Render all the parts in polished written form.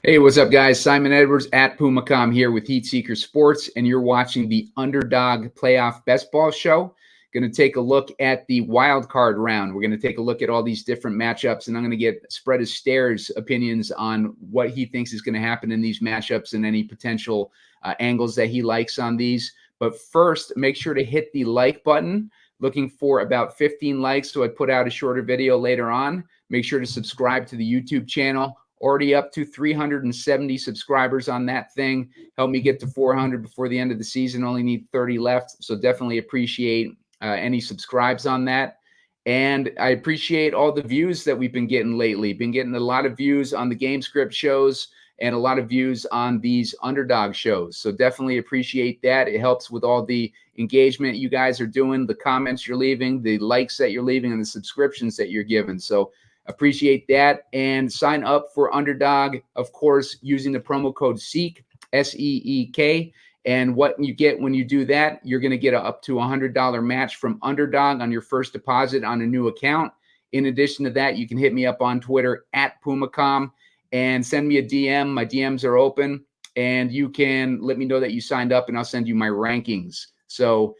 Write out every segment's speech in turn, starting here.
Hey, what's up, guys? Simon Edwards at Pumacom here with Heat Seeker Sports, and you're watching the Underdog Playoff Best Ball show. Going to take a look at the wild card round. We're going to take a look at all these different matchups, and I'm going to get Spread Astaire's opinions on what he thinks is going to happen in these matchups and any potential angles that he likes on these. But first, make sure to hit the like button. Looking for about 15 likes, so I put out a shorter video later on. Make sure to subscribe to the YouTube channel. Already up to 370 subscribers on that thing. Help me get to 400 before the end of the season. Only need 30 left. So definitely appreciate any subscribes on that. And I appreciate all the views that we've been getting lately. Been getting a lot of views on the Game Script shows and a lot of views on these underdog shows. So definitely appreciate that. It helps with all the engagement you guys are doing, the comments you're leaving, the likes that you're leaving, and the subscriptions that you're giving. So appreciate that. And sign up for Underdog, of course, using the promo code SEEK, SEEK. And what you get when you do that, you're going to get up to $100 match from Underdog on your first deposit on a new account. In addition to that, you can hit me up on Twitter at Pumacom and send me a DM. My DMs are open, and you can let me know that you signed up, and I'll send you my rankings. So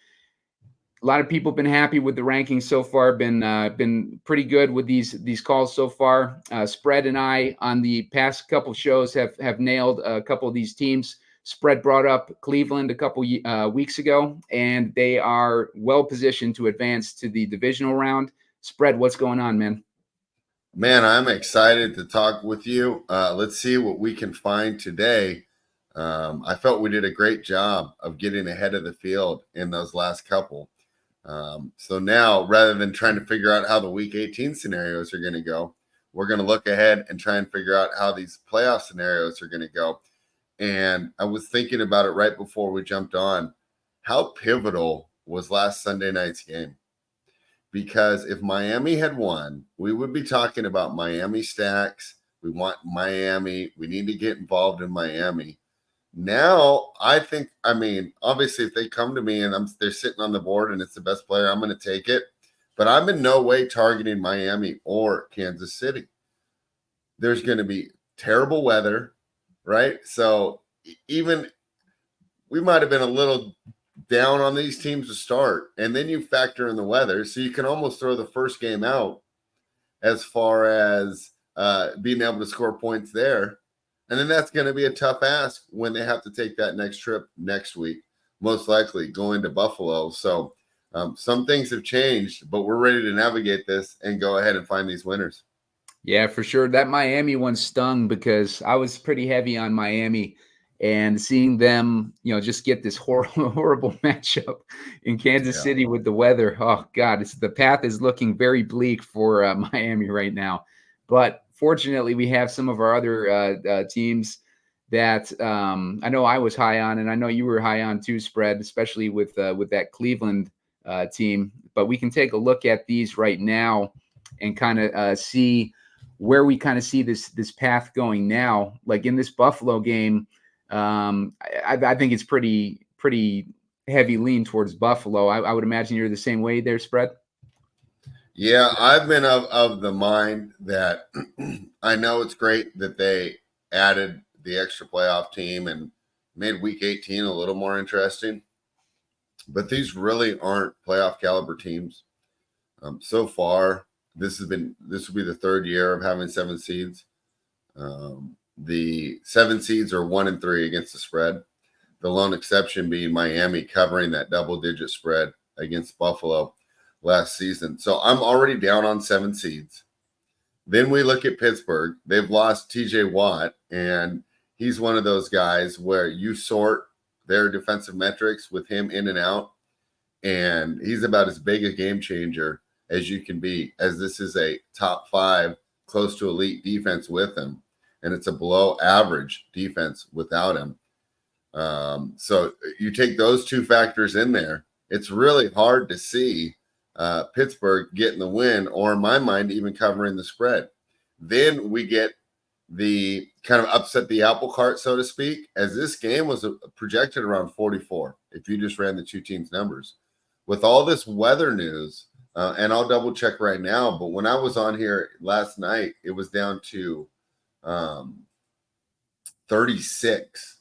a lot of people have been happy with the rankings so far. Been pretty good with these calls so far. Spread and I on the past couple shows have nailed a couple of these teams. Spread brought up Cleveland a couple weeks ago, and they are well positioned to advance to the divisional round. Spread, what's going on, man? Man, I'm excited to talk with you. Let's see what we can find today. I felt we did a great job of getting ahead of the field in those last couple. So now, rather than trying to figure out how the Week 18 scenarios are going to go, we're going to look ahead and try and figure out how these playoff scenarios are going to go. And I was thinking about it right before we jumped on. How pivotal was last Sunday night's game? Because if Miami had won, we would be talking about Miami stacks. We want Miami. We need to get involved in Miami. Now, obviously, if they come to me and they're sitting on the board and it's the best player, I'm going to take it. But I'm in no way targeting Miami or Kansas City. There's going to be terrible weather, right? So even we might have been a little down on these teams to start, and then you factor in the weather. So you can almost throw the first game out as far as being able to score points there. And then that's going to be a tough ask when they have to take that next trip next week, most likely going to Buffalo. So some things have changed, but we're ready to navigate this and go ahead and find these winners. Yeah, for sure. That Miami one stung because I was pretty heavy on Miami, and seeing them, just get this horrible matchup in Kansas City with the weather. Oh God, the path is looking very bleak for Miami right now. But fortunately, we have some of our other teams that I know I was high on, and I know you were high on too, Spread, especially with that Cleveland team. But we can take a look at these right now and kind of see where we kind of see this path going now. Like in this Buffalo game, I think it's pretty heavy lean towards Buffalo. I would imagine you're the same way there, Spread. Yeah, I've been of the mind that I know it's great that they added the extra playoff team and made Week 18 a little more interesting, but these really aren't playoff caliber teams. So far, this will be the third year of having 7 seeds. The 7 seeds are 1-3 against the spread. The lone exception being Miami covering that double-digit spread against Buffalo last season. So I'm already down on 7 seeds. Then we look at Pittsburgh. They've lost TJ Watt, and he's one of those guys where you sort their defensive metrics with him in and out, and he's about as big a game changer as you can be, as this is a top 5, close to elite defense with him, and it's a below average defense without him. So you take those 2 factors in there, it's really hard to see Pittsburgh getting the win, or in my mind, even covering the spread. Then we get the kind of upset the apple cart, so to speak, as this game was projected around 44 if you just ran the 2 teams' numbers. With all this weather news, and I'll double check right now, but when I was on here last night, it was down to 36.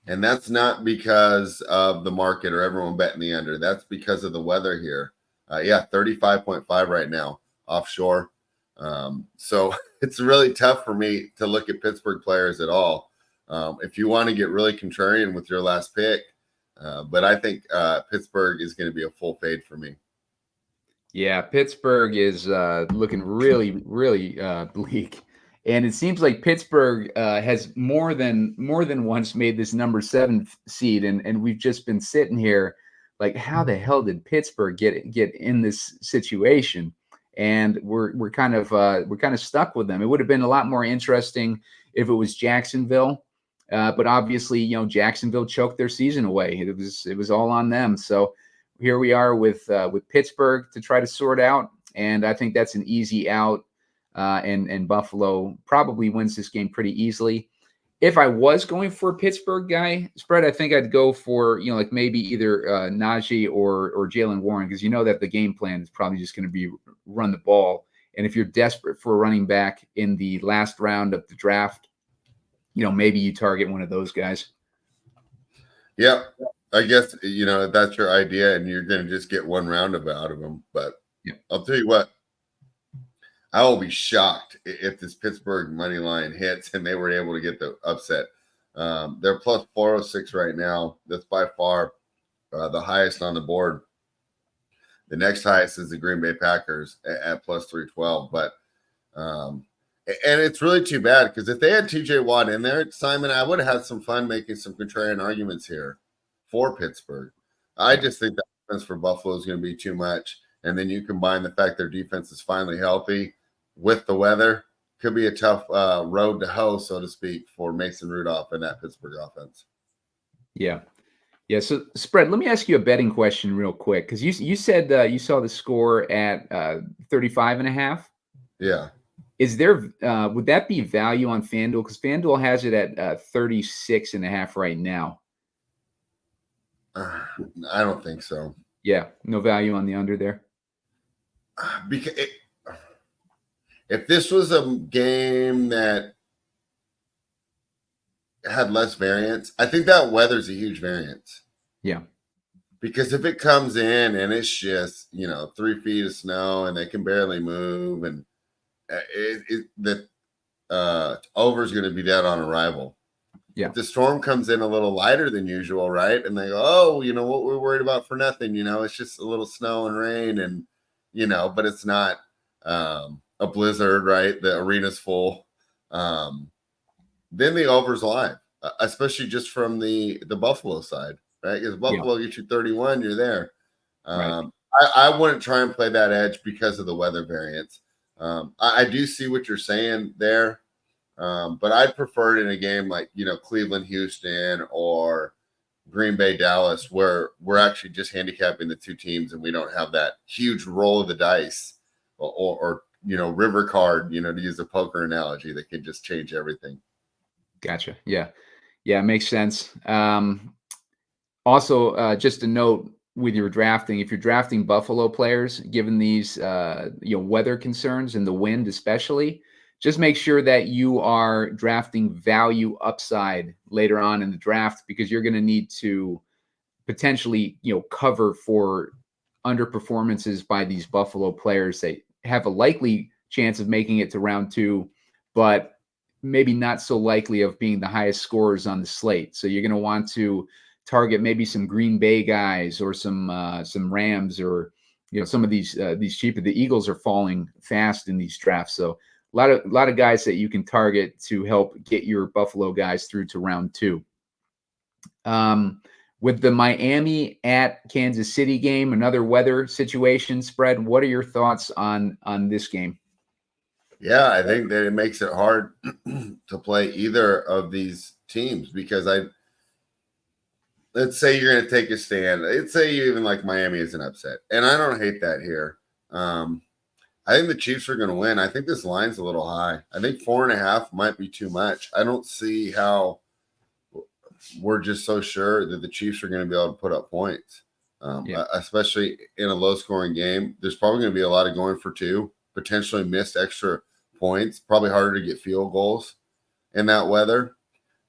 And that's not because of the market or everyone betting the under. That's because of the weather here. 35.5 right now offshore. So it's really tough for me to look at Pittsburgh players at all. If you want to get really contrarian with your last pick, but I think Pittsburgh is going to be a full fade for me. Yeah, Pittsburgh is looking really, really bleak, and it seems like Pittsburgh has more than once made this number 7 seed, and we've just been sitting here like, how the hell did Pittsburgh get in this situation? And we're kind of stuck with them. It would have been a lot more interesting if it was Jacksonville, but obviously, Jacksonville choked their season away. It was all on them. So here we are with Pittsburgh to try to sort out, and I think that's an easy out. And Buffalo probably wins this game pretty easily. If I was going for a Pittsburgh guy spread, I think I'd go for like maybe either Najee or Jalen Warren, because that the game plan is probably just going to be run the ball. And if you're desperate for a running back in the last round of the draft, maybe you target one of those guys. Yeah. I guess, that's your idea, and you're going to just get one round out of them. But yeah. I'll tell you what, I will be shocked if this Pittsburgh money line hits and they were able to get the upset. They're plus 406 right now. That's by far the highest on the board. The next highest is the Green Bay Packers at plus 312. But and it's really too bad, because if they had TJ Watt in there, Simon, I would have had some fun making some contrarian arguments here for Pittsburgh. I just think the defense for Buffalo is going to be too much. And then you combine the fact their defense is finally healthy with the weather. Could be a tough road to hoe, so to speak, for Mason Rudolph and that Pittsburgh offense. Yeah. Yeah. So, Spread, let me ask you a betting question real quick, because you said you saw the score at 35.5. Yeah. Is there would that be value on FanDuel? Because FanDuel has it at 36.5 right now. I don't think so. Yeah, no value on the under there. Because if this was a game that had less variance, I think that weather's a huge variance. Yeah. Because if it comes in and it's just 3 feet of snow and they can barely move, and the over is going to be dead on arrival. Yeah. If the storm comes in a little lighter than usual, right? And they go, oh, what we're worried about for nothing, it's just a little snow and rain, and but it's not a blizzard, right? The arena's full. Then the over's live, especially just from the Buffalo side, right? Because Buffalo gets you 31, you're there. Right. I wouldn't try and play that edge because of the weather variance. I do see what you're saying there. But I'd prefer it in a game like, Cleveland, Houston, or Green Bay, Dallas, where we're actually just handicapping the two teams and we don't have that huge roll of the dice or river card, to use a poker analogy that can just change everything. Gotcha. Yeah. Yeah, it makes sense. Also, just a note with your drafting, if you're drafting Buffalo players, given these, weather concerns and the wind especially, just make sure that you are drafting value upside later on in the draft, because you're going to need to potentially, cover for underperformances by these Buffalo players. They have a likely chance of making it to round 2, but maybe not so likely of being the highest scorers on the slate. So you're going to want to target maybe some Green Bay guys or some Rams, or some of these cheaper. The Eagles are falling fast in these drafts, so a lot of guys that you can target to help get your Buffalo guys through to round 2. With the Miami at Kansas City game, another weather situation spread, what are your thoughts on this game? Yeah, I think that it makes it hard to play either of these teams, because let's say you're going to take a stand. Let's say you even like Miami as an upset, and I don't hate that here. I think the Chiefs are going to win. I think this line's a little high. I think 4.5 might be too much. I don't see how we're just so sure that the Chiefs are going to be able to put up points, especially in a low-scoring game. There's probably going to be a lot of going for 2, potentially missed extra points, probably harder to get field goals in that weather.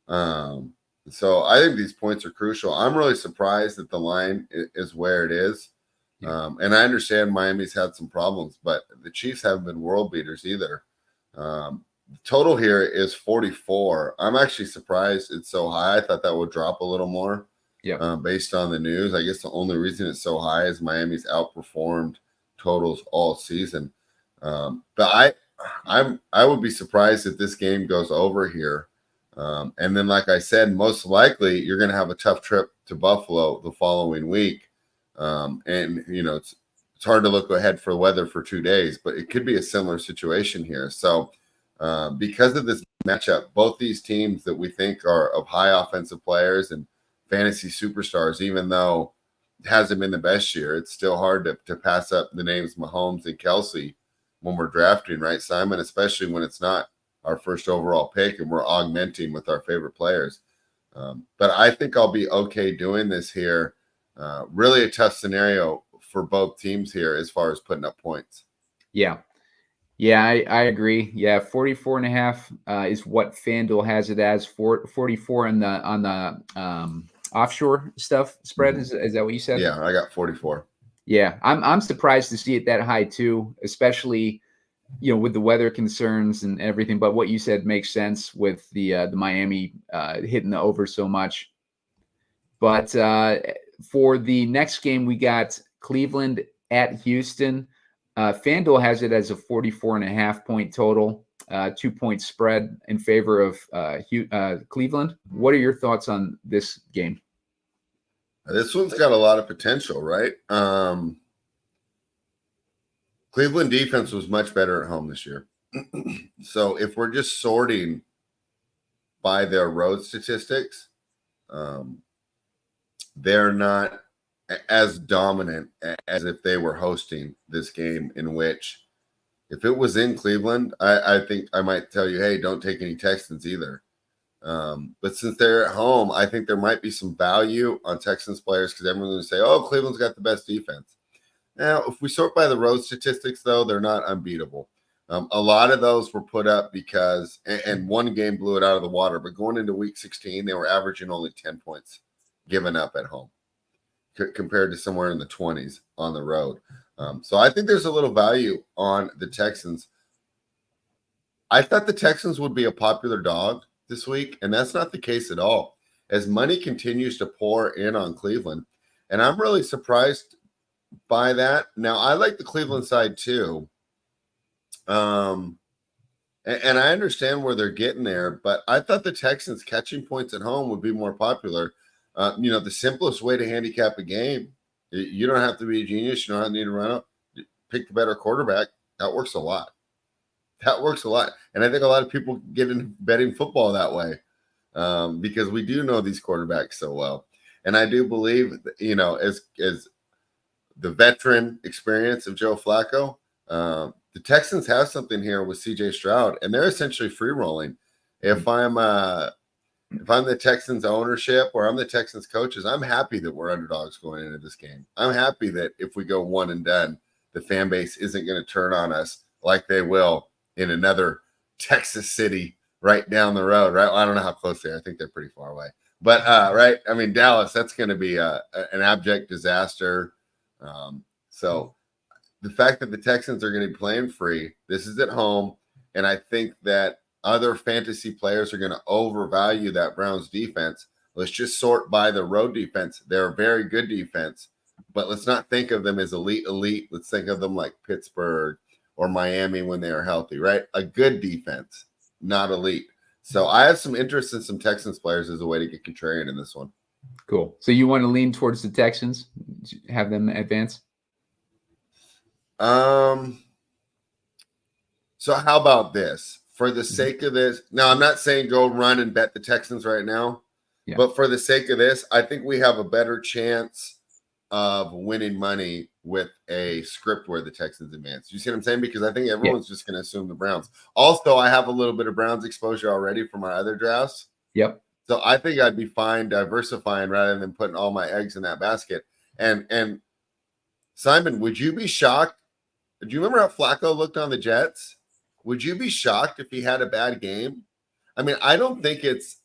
So I think these points are crucial. I'm really surprised that the line is where it is. And I understand Miami's had some problems, but the Chiefs haven't been world beaters either. The total here is 44. I'm actually surprised it's so high. I thought that would drop a little more based on the news. I guess the only reason it's so high is Miami's outperformed totals all season. But I would be surprised if this game goes over here. And then, like I said, most likely you're going to have a tough trip to Buffalo the following week. And, you know, it's hard to look ahead for weather for 2 days, but it could be a similar situation here. So because of this matchup, both these teams that we think are of high offensive players and fantasy superstars, even though it hasn't been the best year, it's still hard to pass up the names Mahomes and Kelsey when we're drafting, right, Simon, especially when it's not our first overall pick and we're augmenting with our favorite players. But I think I'll be okay doing this here. Really a tough scenario for both teams here as far as putting up points. Yeah, I agree. Yeah, 44.5 is what FanDuel has it as. 44 on the offshore stuff spread. Is that what you said? Yeah, I got 44. Yeah, I'm surprised to see it that high too, especially with the weather concerns and everything. But what you said makes sense with the Miami hitting the over so much. But for the next game, we got Cleveland at Houston. FanDuel has it as a 44.5 point total, 2 point spread in favor of Cleveland. What are your thoughts on this game? This one's got a lot of potential, right? Cleveland defense was much better at home this year. So if we're just sorting by their road statistics, they're not as dominant as if they were hosting this game, in which if it was in Cleveland, I think I might tell you, hey, don't take any Texans either. But since they're at home, I think there might be some value on Texans players because everyone's going to say, oh, Cleveland's got the best defense. Now, if we sort by the road statistics, though, they're not unbeatable. A lot of those were put up because, and one game blew it out of the water, but going into week 16, they were averaging only 10 points given up at home compared to somewhere in the 20s on the road. So I think there's a little value on the Texans. I thought the Texans would be a popular dog this week, and that's not the case at all. As money continues to pour in on Cleveland, and I'm really surprised by that. Now, I like the Cleveland side too. And I understand where they're getting there, but I thought the Texans catching points at home would be more popular. The simplest way to handicap a game, you don't have to be a genius. You don't need to run up, pick the better quarterback. That works a lot. And I think a lot of people get into betting football that way because we do know these quarterbacks so well. And I do believe, as the veteran experience of Joe Flacco, the Texans have something here with CJ Stroud, and they're essentially free rolling. If I'm the Texans ownership or I'm the Texans coaches, I'm happy that we're underdogs going into this game. I'm happy that if we go one and done, the fan base isn't going to turn on us like they will in another Texas city right down the road, right? Well, I don't know how close they are. I think they're pretty far away. But, right, I mean, Dallas, that's going to be an abject disaster. So the fact that the Texans are going to be playing free, this is at home, and I think that other fantasy players are going to overvalue that Browns defense. Let's just sort by the road defense. They're a very good defense, but let's not think of them as elite. Let's think of them like Pittsburgh or Miami when they are healthy, right? A good defense, not elite. So I have some interest in some Texans players as a way to get contrarian in this one. Cool. So you want to lean towards the Texans, have them advance? So how about this? For the sake of this, now I'm not saying go run and bet the Texans right now, but for the sake of this, I think we have a better chance of winning money with a script where the Texans advance. You see what I'm saying? Because I think everyone's just going to assume the Browns. Also, I have a little bit of Browns exposure already from my other drafts. Yep. So I think I'd be fine diversifying rather than putting all my eggs in that basket. And Simon, would you be shocked? Do you remember how Flacco looked on the Jets? Would you be shocked if he had a bad game? I mean, I don't think it's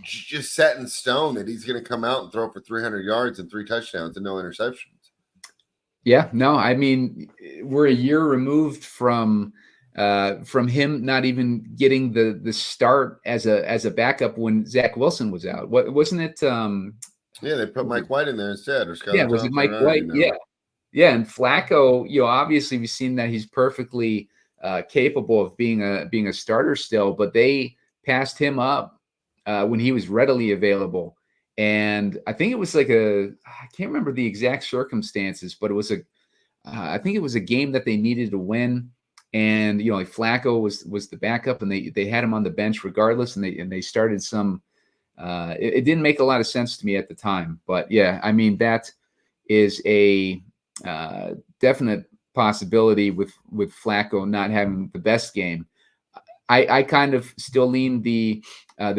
just set in stone that he's going to come out and throw for 300 yards and 3 touchdowns and no interceptions. Yeah, no, I mean, we're a year removed from him not even getting the start as a backup when Zach Wilson was out. What wasn't it? Yeah, they put Mike White in there instead, or Yeah, Skylar was it Thompson. Mike White? Yeah, yeah, and Flacco, obviously we've seen that he's perfectly capable of being a starter still, but they passed him up when he was readily available. And I think it was I can't remember the exact circumstances, but it was I think it was a game that they needed to win. And, Flacco was the backup, and they had him on the bench regardless. And they started some, it didn't make a lot of sense to me at the time, but yeah, I mean, that is a definite possibility with Flacco not having the best game. I kind of still lean the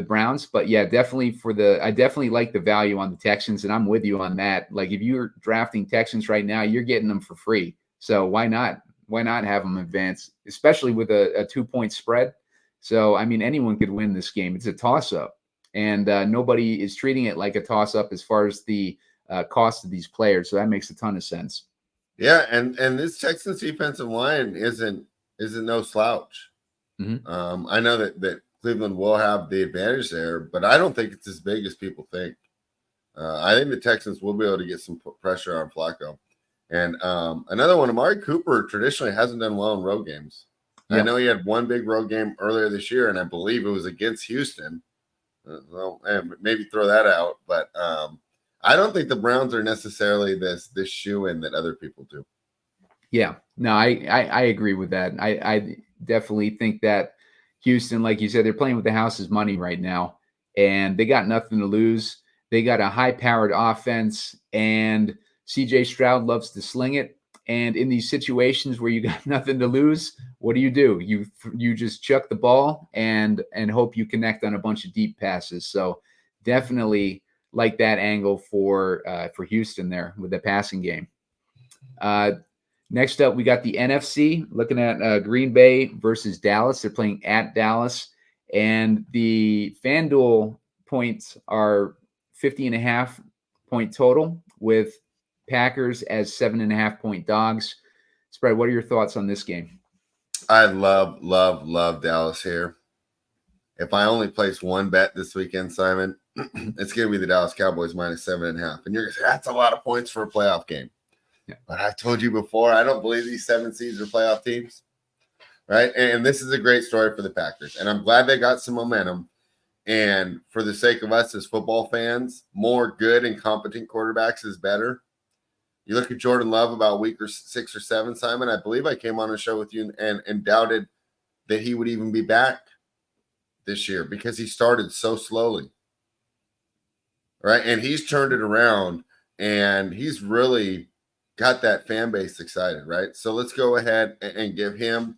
Browns, but yeah, definitely I definitely like the value on the Texans, and I'm with you on that. Like, if you're drafting Texans right now, you're getting them for free. So why not have them advance, especially with a 2-point spread? So, I mean, anyone could win this game. It's a toss up, and nobody is treating it like a toss up as far as the cost of these players. So that makes a ton of sense. Yeah, and this Texans defensive line isn't no slouch. Mm-hmm. I know that Cleveland will have the advantage there, but I don't think it's as big as people think. I think the Texans will be able to get some pressure on Flacco. And another one, Amari Cooper traditionally hasn't done well in road games. Yep. I know he had one big road game earlier this year, and I believe it was against Houston. Well, maybe throw that out, but I don't think the Browns are necessarily this shoe-in that other people do. Yeah, no, I agree with that. I definitely think that Houston, like you said, they're playing with the house's money right now, and they got nothing to lose. They got a high-powered offense, and CJ Stroud loves to sling it. And in these situations where you got nothing to lose, what do? You just chuck the ball and hope you connect on a bunch of deep passes. So definitely like that angle for Houston there with the passing game. Next up, we got the NFC, looking at Green Bay versus Dallas. They're playing at Dallas, and the FanDuel points are 50.5 point total, with Packers as 7.5 point dogs. Spread, what are your thoughts on this game? I love Dallas here. If I only place one bet this weekend, Simon, it's going to be the Dallas Cowboys minus 7.5. And you're going to say, that's a lot of points for a playoff game. Yeah. But I told you before, I don't believe these 7 seeds are playoff teams, right? And this is a great story for the Packers. And I'm glad they got some momentum. And for the sake of us as football fans, more good and competent quarterbacks is better. You look at Jordan Love about week 6 or 7, Simon. I believe I came on a show with you and doubted that he would even be back this year because he started so slowly, right? And he's turned it around, and he's really got that fan base excited, right? So let's go ahead and give him,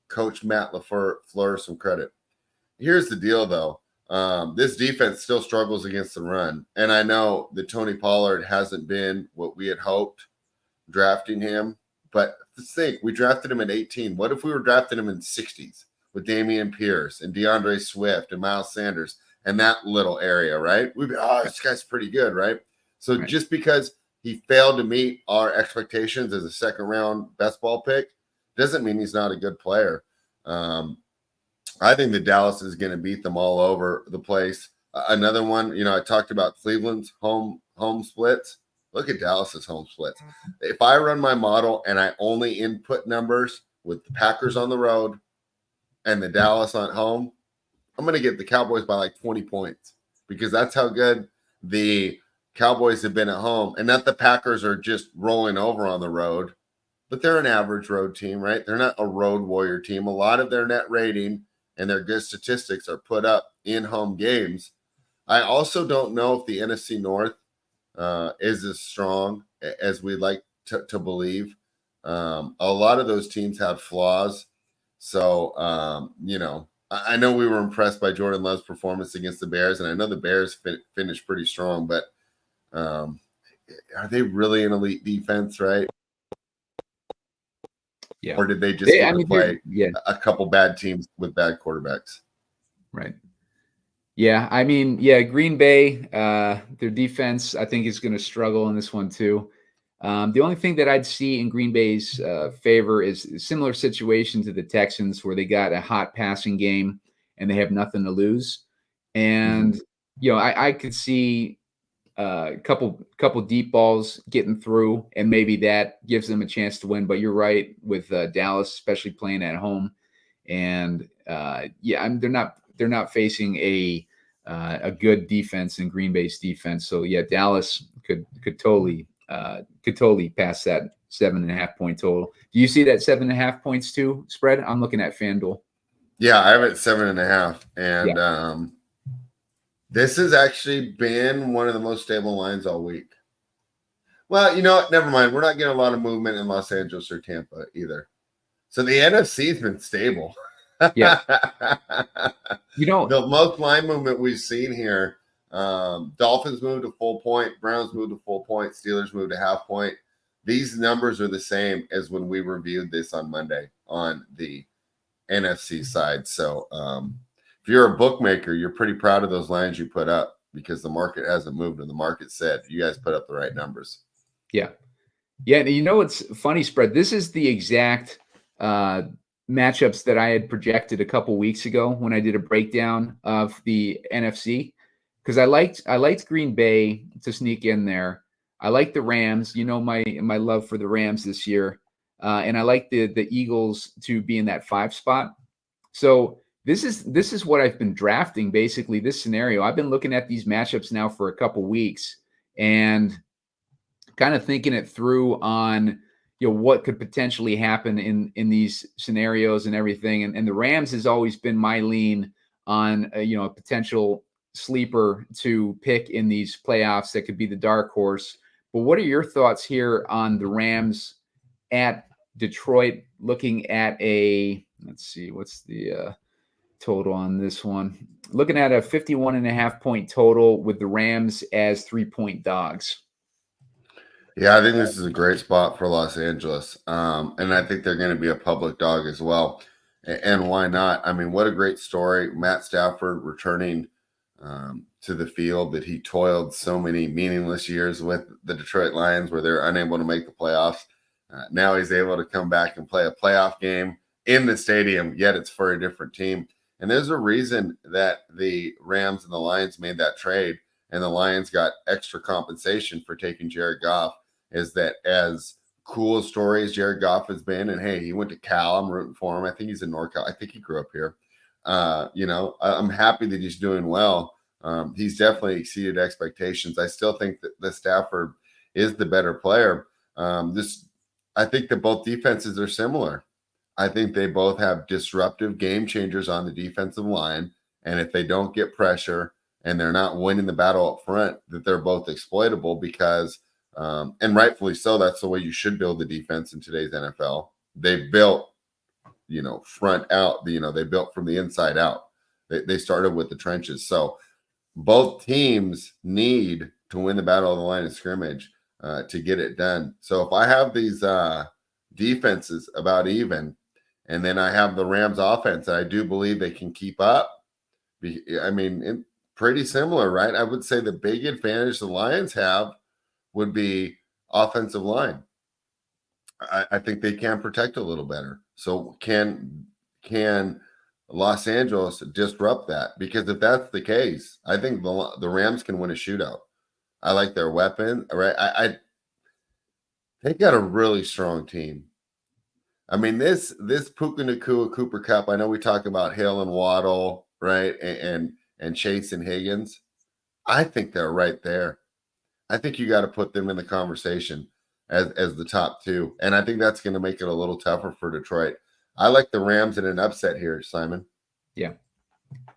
Coach Matt LaFleur, some credit. Here's the deal, though. This defense still struggles against the run. And I know that Tony Pollard hasn't been what we had hoped drafting him. But think, we drafted him at 18. What if we were drafting him in 60s with Dameon Pierce and DeAndre Swift and Miles Sanders and that little area, right? We'd be, this guy's pretty good, right? So right. Just because he failed to meet our expectations as a second-round best ball pick doesn't mean he's not a good player. I think that Dallas is going to beat them all over the place. Another one, I talked about Cleveland's home splits. Look at Dallas's home splits. If I run my model and I only input numbers with the Packers on the road and the Dallas on home, I'm going to get the Cowboys by like 20 points because that's how good the Cowboys have been at home. And not the Packers are just rolling over on the road, but they're an average road team, right? They're not a road warrior team. A lot of their net rating and their good statistics are put up in home games. I also don't know if the NFC North is as strong as we'd like to believe. A lot of those teams have flaws. So, I know we were impressed by Jordan Love's performance against the Bears, and I know the Bears finished pretty strong, but are they really an elite defense, right? Yeah. Or did they just get to play yeah, a couple bad teams with bad quarterbacks? right. Yeah, I mean, yeah, Green Bay, their defense, I think, is going to struggle in this one too. The only thing that I'd see in Green Bay's favor is a similar situation to the Texans, where they got a hot passing game and they have nothing to lose. And I could see a couple deep balls getting through, and maybe that gives them a chance to win. But you're right with Dallas, especially playing at home, and they're not facing a good defense in Green Bay's defense. So yeah, Dallas could totally pass that 7.5 point total. Do you see that 7.5 points too spread? I'm looking at FanDuel. Yeah, I have it 7.5, and Yeah. this has actually been one of the most stable lines all week. Well, you know what? Never mind. We're not getting a lot of movement in Los Angeles or Tampa either. So the NFC has been stable. Yeah. The most line movement we've seen here. Dolphins moved to full point. Browns moved to full point. Steelers moved to half point. These numbers are the same as when we reviewed this on Monday on the NFC side. So if you're a bookmaker, you're pretty proud of those lines you put up, because the market hasn't moved, and the market said you guys put up the right numbers. Yeah. Yeah. You know, it's funny, spread. This is the exact matchups that I had projected a couple weeks ago when I did a breakdown of the NFC, because I liked Green Bay to sneak in there. I like the Rams. You know, my love for the Rams this year, and I like the Eagles to be in that 5 spot. So this is what I've been drafting, basically, this scenario. I've been looking at these matchups now for a couple weeks and kind of thinking it through on what could potentially happen in these scenarios and everything. And the Rams has always been my lean on a potential sleeper to pick in these playoffs that could be the dark horse. But what are your thoughts here on the Rams at Detroit, looking at let's see, what's the total on this one? Looking at a 51.5 point total with the Rams as 3-point dogs. Yeah, I think this is a great spot for Los Angeles. And I think they're going to be a public dog as well. And why not? I mean, what a great story. Matt Stafford returning to the field that he toiled so many meaningless years with the Detroit Lions, where they're unable to make the playoffs. Now he's able to come back and play a playoff game in the stadium, yet it's for a different team. And there's a reason that the Rams and the Lions made that trade, and the Lions got extra compensation for taking Jared Goff. Is that as cool a story as Jared Goff has been? And hey, he went to Cal. I'm rooting for him. I think he's in NorCal. I think he grew up here. I'm happy that he's doing well. He's definitely exceeded expectations. I still think that the Stafford is the better player. I think that both defenses are similar. I think they both have disruptive game changers on the defensive line. And if they don't get pressure and they're not winning the battle up front, that they're both exploitable, because and rightfully so, that's the way you should build the defense in today's NFL. They built, front out, they built from the inside out. They started with the trenches. So both teams need to win the battle of the line of scrimmage to get it done. So if I have these defenses about even, and then I have the Rams offense, and I do believe they can keep up. I mean, pretty similar, right? I would say the big advantage the Lions have would be offensive line. I think they can protect a little better. So can Los Angeles disrupt that? Because if that's the case, I think the Rams can win a shootout. I like their weapon, right? They got a really strong team. I mean, this Puka Nacua Cooper Cup, I know we talk about Hill and Waddle, right? And Chase and Higgins. I think they're right there. I think you got to put them in the conversation as the top two. And I think that's going to make it a little tougher for Detroit. I like the Rams in an upset here, Simon. Yeah.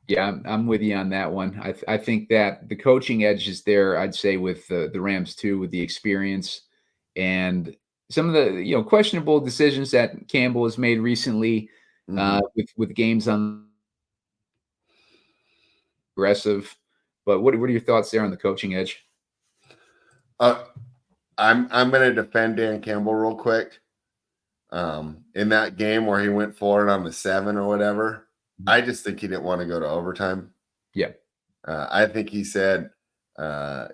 Yeah, I'm with you on that one. I think that the coaching edge is there, I'd say, with the Rams too, with the experience and some of the questionable decisions that Campbell has made recently with games on aggressive. But what are your thoughts there on the coaching edge? I'm going to defend Dan Campbell real quick. in that game where he went for it on the 7 or whatever. I just think he didn't want to go to overtime. Yeah. I think he said,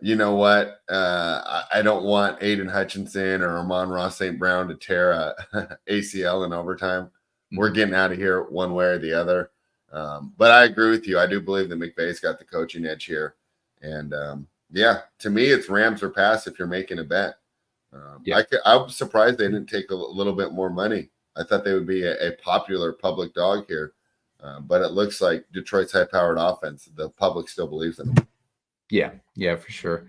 you know what? I don't want Aiden Hutchinson or Amon-Ra St. Brown to tear a ACL in overtime. We're getting out of here one way or the other. But I agree with you. I do believe that McVay's got the coaching edge here. And yeah, to me, it's Rams or pass if you're making a bet. I was surprised they didn't take a little bit more money. I thought they would be a popular public dog here. But it looks like Detroit's high-powered offense, the public still believes in them. Yeah, for sure.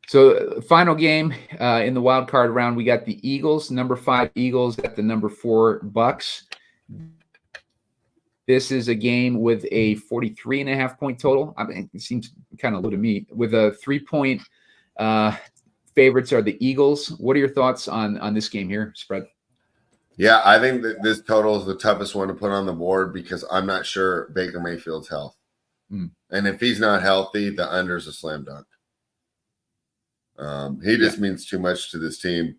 So final game in the wild card round, we got the Eagles, number 5 Eagles at the number 4 Bucks. This is a game with a 43.5 point total. I mean, it seems kind of low to me. With a 3-point favorites are the Eagles. What are your thoughts on this game here, Spread? Yeah, I think that this total is the toughest one to put on the board because I'm not sure Baker Mayfield's health. And if he's not healthy, the under's a slam dunk. He just means too much to this team.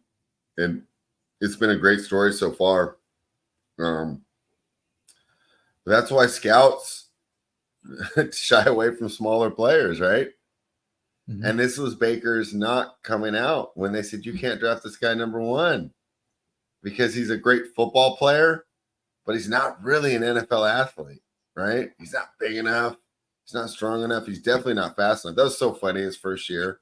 And it's been a great story so far. That's why scouts shy away from smaller players, right? And this was Baker's not coming out when they said, you can't draft this guy number 1 because he's a great football player, but he's not really an NFL athlete, right? He's not big enough. He's not strong enough. He's definitely not fast enough. That was so funny his first year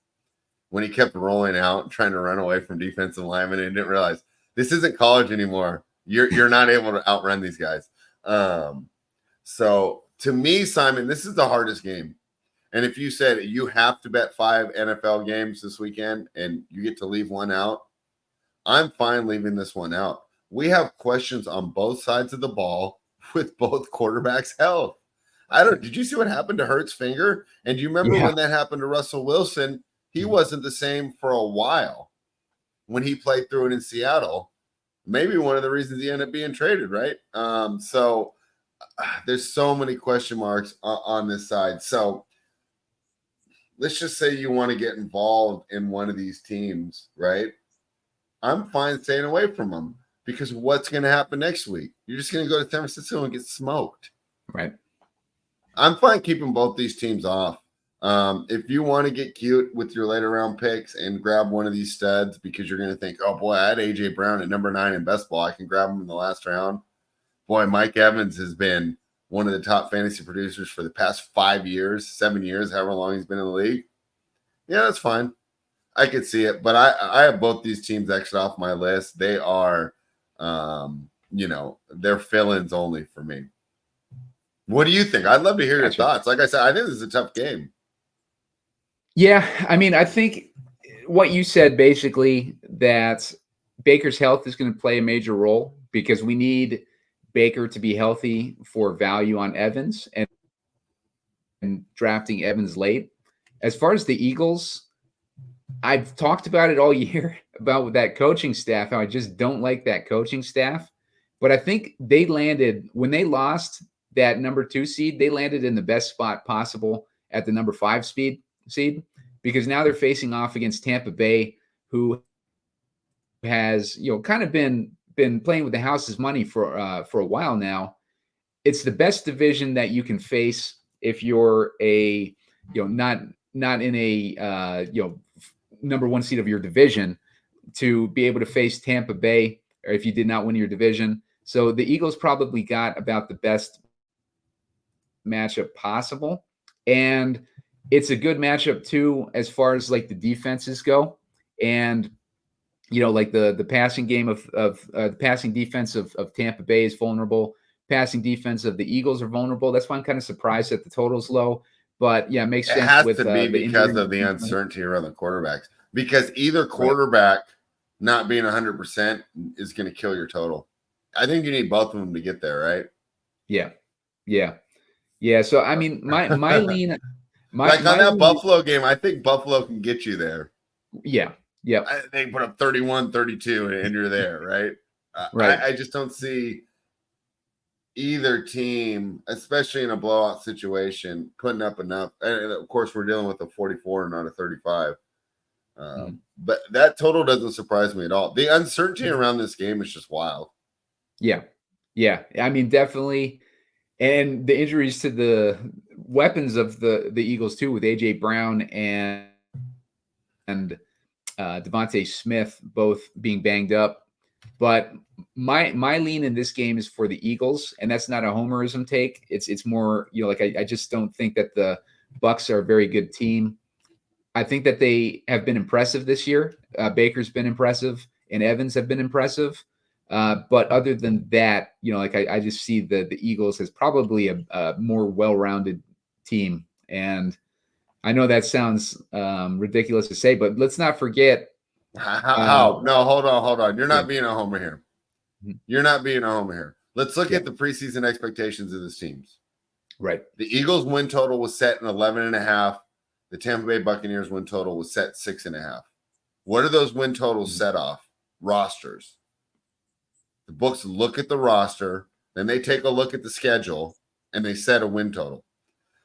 when he kept rolling out and trying to run away from defensive linemen and didn't realize this isn't college anymore. You're not able to outrun these guys. So to me, Simon, this is the hardest game. And if you said you have to bet 5 NFL games this weekend and you get to leave one out, I'm fine leaving this one out. We have questions on both sides of the ball with both quarterbacks' health. Did you see what happened to Hurts' finger? And do you remember when that happened to Russell Wilson? He wasn't the same for a while when he played through it in Seattle. Maybe one of the reasons he ended up being traded, right? So there's so many question marks on this side. So let's just say you want to get involved in one of these teams, right? I'm fine staying away from them because what's going to happen next week? You're just going to go to San Francisco and get smoked. Right. I'm fine keeping both these teams off. If you want to get cute with your later round picks and grab one of these studs because you're going to think, oh boy, I had A.J. Brown at number 9 in best ball. I can grab him in the last round. Boy, Mike Evans has been one of the top fantasy producers for the past 5 years, 7 years, however long he's been in the league. Yeah, that's fine. I could see it, but I have both these teams extra off my list. They are, they're fill-ins only for me. What do you think? I'd love to hear your thoughts. Like I said, I think this is a tough game. Yeah, I mean, I think what you said basically that Baker's health is going to play a major role because we need Baker to be healthy for value on Evans and drafting Evans late. As far as the Eagles, I've talked about it all year about that coaching staff, how I just don't like that coaching staff. But I think they landed, when they lost that number 2 seed, they landed in the best spot possible at the number 5 seed because now they're facing off against Tampa Bay, who has, kind of been playing with the house's money for a while now. It's the best division that you can face if you're not in a number 1 seed of your division, to be able to face Tampa Bay, or if you did not win your division. So the Eagles probably got about the best matchup possible. And it's a good matchup too, as far as like the defenses go. And, like the passing game of the passing defense of Tampa Bay is vulnerable. Passing defense of the Eagles are vulnerable. That's why I'm kind of surprised that the total's low. But yeah, it makes sense. It has to be because of the uncertainty around the quarterbacks. Because either quarterback not being 100% is going to kill your total. I think you need both of them to get there, right? Yeah. So I mean, my lean, on that Buffalo game, I think Buffalo can get you there. Yeah. They put up 31-32 and you're there, right? Right. I just don't see either team, especially in a blowout situation, putting up enough. And of course, we're dealing with a 44 and not a 35. But that total doesn't surprise me at all. The uncertainty around this game is just wild. Yeah. I mean, definitely. And the injuries to the weapons of the Eagles too, with AJ Brown and Devontae Smith both being banged up. But my lean in this game is for the Eagles, and that's not a homerism take. It's more, like I just don't think that the Bucs are a very good team. I think that they have been impressive this year. Baker's been impressive, and Evans have been impressive. But other than that, I just see the Eagles as probably a more well-rounded team. And I know that sounds ridiculous to say, but let's not forget. How? No, hold on. You're not being a homer here. You're not being a homer here. Let's look at the preseason expectations of this teams. Right. The Eagles win total was set in 11.5. The Tampa Bay Buccaneers win total was set 6.5. What are those win totals set off? Rosters. The books look at the roster, then they take a look at the schedule, and they set a win total.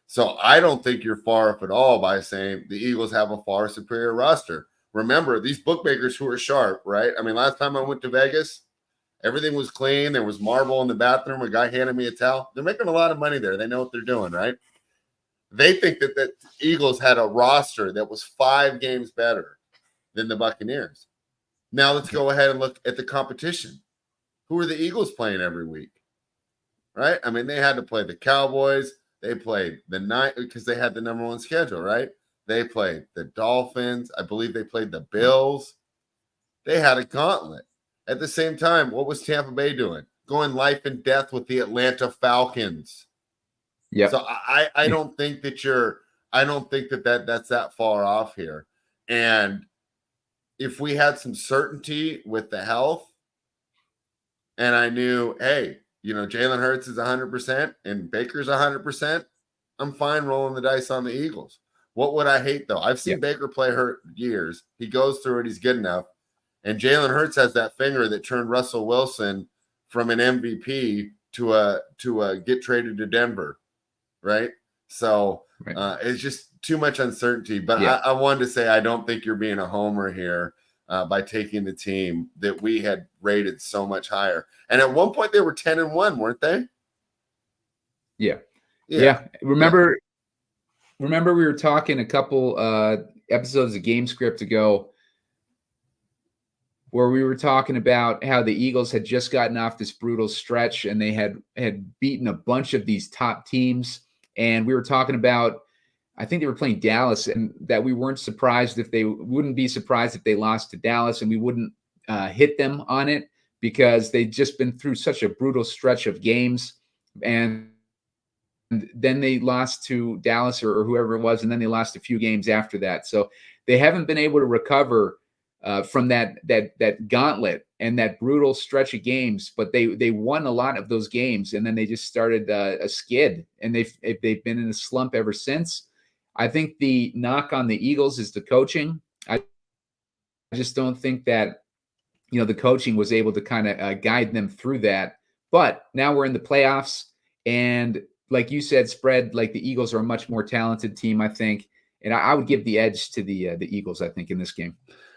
So I don't think you're far off at all by saying the Eagles have a far superior roster. Remember, these bookmakers who are sharp, right? I mean, last time I went to Vegas, everything was clean. There was marble in the bathroom. A guy handed me a towel. They're making a lot of money there. They know what they're doing, right? They think that the Eagles had a roster that was 5 games better than the Buccaneers. Now let's go ahead and look at the competition. Who are the Eagles playing every week? Right? I mean, they had to play the Cowboys. They played the night because they had the number 1 schedule, right? They played the Dolphins. I believe they played the Bills. They had a gauntlet. At the same time, what was Tampa Bay doing? Going life and death with the Atlanta Falcons. Yeah. So I don't think that that's that far off here. And if we had some certainty with the health, and I knew, hey, Jalen Hurts is 100% and Baker's 100%, I'm fine rolling the dice on the Eagles. What would I hate, though? I've seen Baker play hurt years. He goes through it. He's good enough. And Jalen Hurts has that finger that turned Russell Wilson from an MVP to a get traded to Denver, right? So it's just too much uncertainty. But I wanted to say I don't think you're being a homer here by taking the team that we had rated so much higher. And at one point they were 10-1, weren't they? Yeah. Remember we were talking a couple episodes of Game Script ago where we were talking about how the Eagles had just gotten off this brutal stretch and they had beaten a bunch of these top teams. And we were talking about, I think they were playing Dallas, and that we wouldn't be surprised if they lost to Dallas, and we wouldn't hit them on it because they'd just been through such a brutal stretch of games. And then they lost to Dallas or whoever it was, and then they lost a few games after that. So they haven't been able to recover from that gauntlet and that brutal stretch of games, but they won a lot of those games, and then they just started a skid, and they've been in a slump ever since. I think the knock on the Eagles is the coaching. I just don't think that the coaching was able to kind of guide them through that. But now we're in the playoffs, and like you said, Spread, like the Eagles are a much more talented team, I think, and I would give the edge to the Eagles, I think, in this game.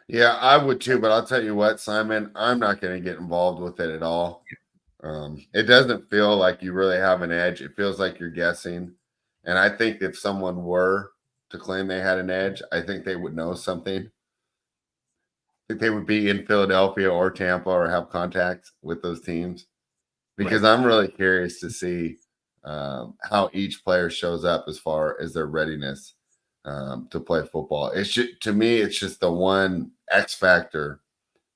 Yeah, I would too, but I'll tell you what, Simon, I'm not going to get involved with it at all. It doesn't feel like you really have an edge. It feels like you're guessing. And I think if someone were to claim they had an edge, I think they would know something. I think they would be in Philadelphia or Tampa or have contacts with those teams. Because I'm really curious to see how each player shows up as far as their readiness to play football. To me, it's just the one X factor,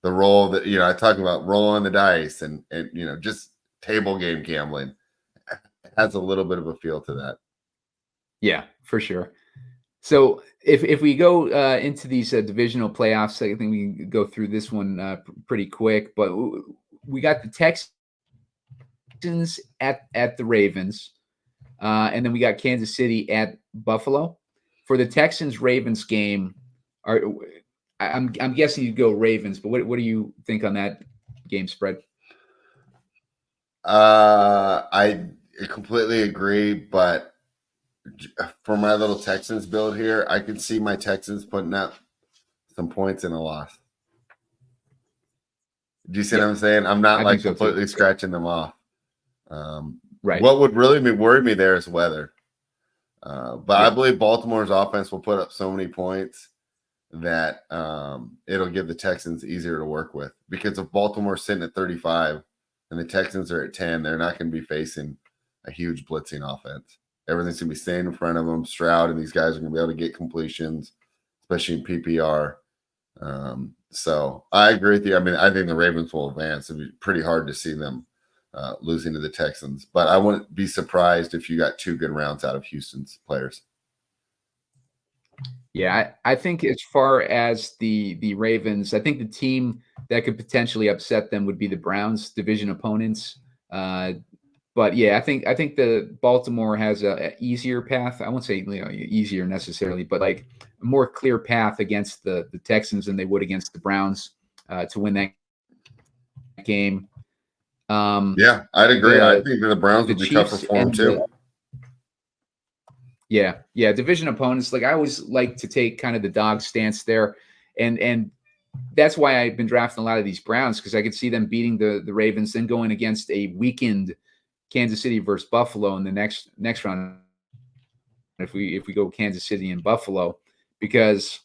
the role that, I talk about rolling the dice and just table game gambling. It has a little bit of a feel to that. Yeah, for sure. So if we go into these divisional playoffs, I think we can go through this one pretty quick, but we got the Texans at the Ravens, and then we got Kansas City at Buffalo. For the Texans-Ravens game, I'm guessing you'd go Ravens, but what do you think on that game spread? I completely agree, but for my little Texans build here, I can see my Texans putting up some points in a loss. Do you see what I'm saying? I'm not like completely scratching them off. Right. What would really worry me there is weather. But I believe Baltimore's offense will put up so many points that it'll give the Texans easier to work with. Because if Baltimore's sitting at 35 and the Texans are at 10, they're not going to be facing a huge blitzing offense. Everything's going to be staying in front of them. Stroud and these guys are going to be able to get completions, especially in PPR. So I agree with you. I mean, I think the Ravens will advance. It'd be pretty hard to see them losing to the Texans. But I wouldn't be surprised if you got 2 good rounds out of Houston's players. Yeah, I think as far as the Ravens, I think the team that could potentially upset them would be the Browns, division opponents. But yeah, I think the Baltimore has a easier path. I won't say easier necessarily, but like a more clear path against the Texans than they would against the Browns to win that game. Yeah, I'd agree. I think that the Browns would be tougher for them too. Yeah, division opponents. Like I always like to take kind of the dog stance there, and that's why I've been drafting a lot of these Browns, because I could see them beating the Ravens, then going against a weakened Kansas City versus Buffalo in the next round. If we go Kansas City and Buffalo, because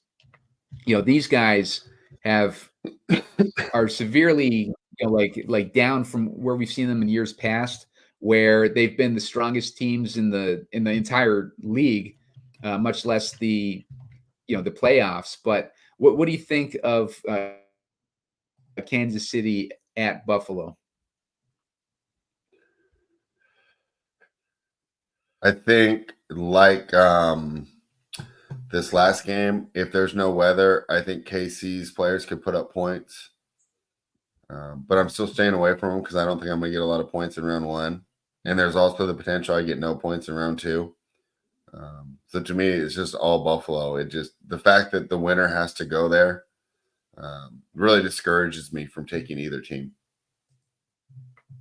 these guys are severely like down from where we've seen them in years past, where they've been the strongest teams in the entire league, much less the playoffs. But what do you think of Kansas City at Buffalo? I think like this last game, if there's no weather, I think KC's players could put up points. But I'm still staying away from them because I don't think I'm going to get a lot of points in round 1. And there's also the potential I get no points in round 2. So to me, it's just all Buffalo. The fact that the winner has to go there really discourages me from taking either team.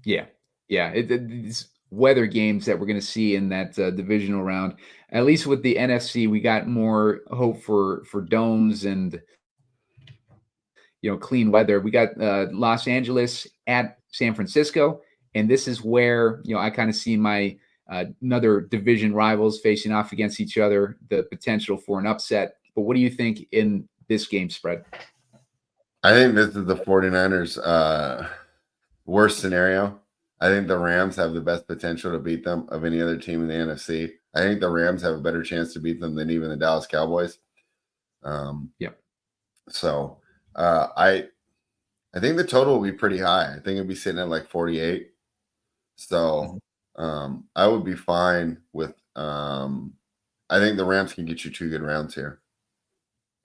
Yeah. These weather games that we're going to see in that divisional round, at least with the NFC, we got more hope for domes and clean weather. We got Los Angeles at San Francisco, and this is where I kind of see my another division rivals facing off against each other, the potential for an upset. But what do you think in this game spread? I think this is the 49ers worst scenario. I think the Rams have the best potential to beat them of any other team in the NFC. I think the Rams have a better chance to beat them than even the Dallas Cowboys. So I think the total will be pretty high. I think it'll be sitting at like 48. So I would be fine with I think the Rams can get you 2 good rounds here.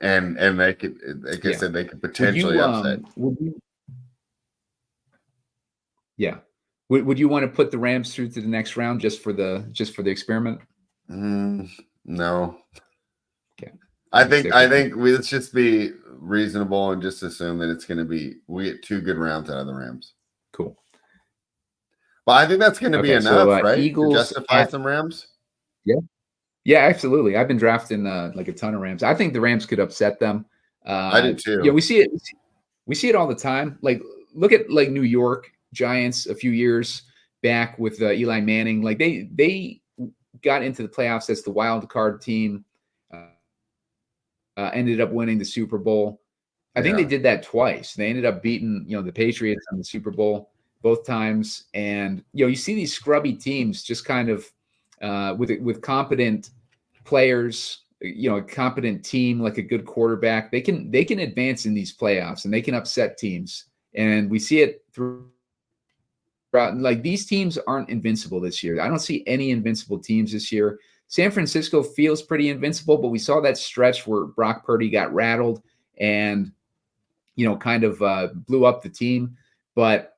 And they could, like I said, they could potentially upset. Would you want to put the Rams through to the next round just for the experiment? No. Okay. I think let's just be reasonable and just assume that it's going to be we get 2 good rounds out of the Rams. Cool. But I think that's going to be enough, right? Eagles to justify some Rams. Yeah, absolutely. I've been drafting like a ton of Rams. I think the Rams could upset them. I do too. Yeah, we see it. We see it all the time. Like look at like New York Giants a few years back with Eli Manning. Like they got into the playoffs as the wild card team. Ended up winning the Super Bowl. I think they did that twice. They ended up beating the Patriots in the Super Bowl both times. And you see these scrubby teams just kind of with competent players, a competent team, like a good quarterback, they can advance in these playoffs and they can upset teams. And we see it throughout. Like these teams aren't invincible this year. I don't see any invincible teams this year. San Francisco feels pretty invincible, but we saw that stretch where Brock Purdy got rattled and kind of blew up the team. But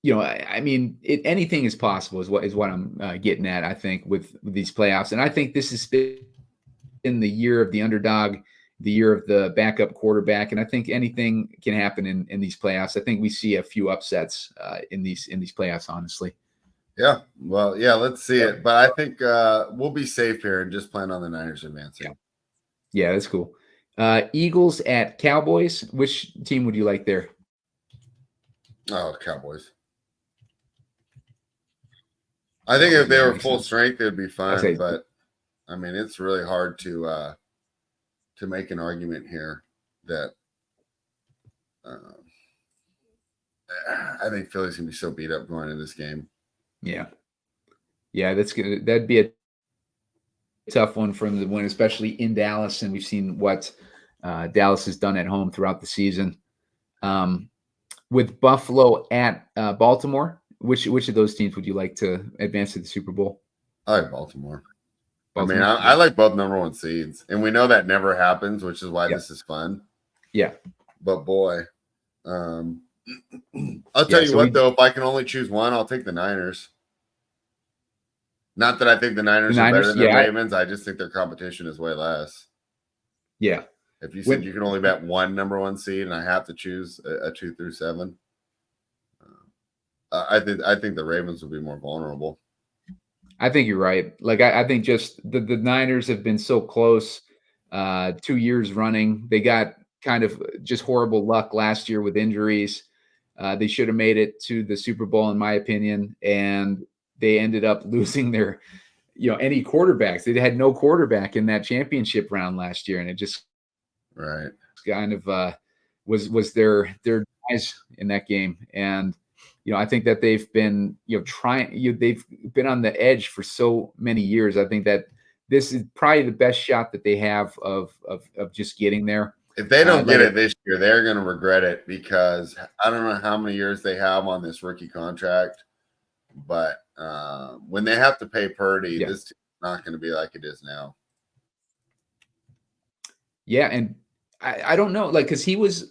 I mean, anything is possible is what I'm getting at. I think with these playoffs, and I think this has been in the year of the underdog, the year of the backup quarterback, and I think anything can happen in these playoffs. I think we see a few upsets in these playoffs, honestly. Yeah, well, yeah, let's see it. But I think we'll be safe here and just plan on the Niners advancing. Yeah, that's cool. Eagles at Cowboys. Which team would you like there? Oh, Cowboys. I think if they were full strength, it'd be fun. But I mean, it's really hard to make an argument here that I think Philly's gonna be so beat up going into this game. Yeah, that'd be a tough one from the win, especially in Dallas, and we've seen what Dallas has done at home throughout the season. With Buffalo at Baltimore, which of those teams would you like to advance to the Super Bowl? I like Baltimore. I mean, I like both #1 seeds, and we know that never happens, which is why this is fun. Yeah, but boy, I'll tell you what, though, if I can only choose one, I'll take the Niners. Not that I think the Niners are better than the Ravens. I just think their competition is way less. Yeah. If you said you can only bet one #1 seed and I have to choose a 2 through 7, I think the Ravens will be more vulnerable. I think you're right. Like I think just the Niners have been so close 2 years running. They got kind of just horrible luck last year with injuries. They should have made it to the Super Bowl, in my opinion, and they ended up losing their, any quarterbacks. They had no quarterback in that championship round last year, and it just kind of was their guys in that game. And I think that they've been trying. They've been on the edge for so many years. I think that this is probably the best shot that they have of just getting there. If they don't get it this year, they're going to regret it, because I don't know how many years they have on this rookie contract, but when they have to pay Purdy, this team's not going to be like it is now. Yeah, and I don't know, because he was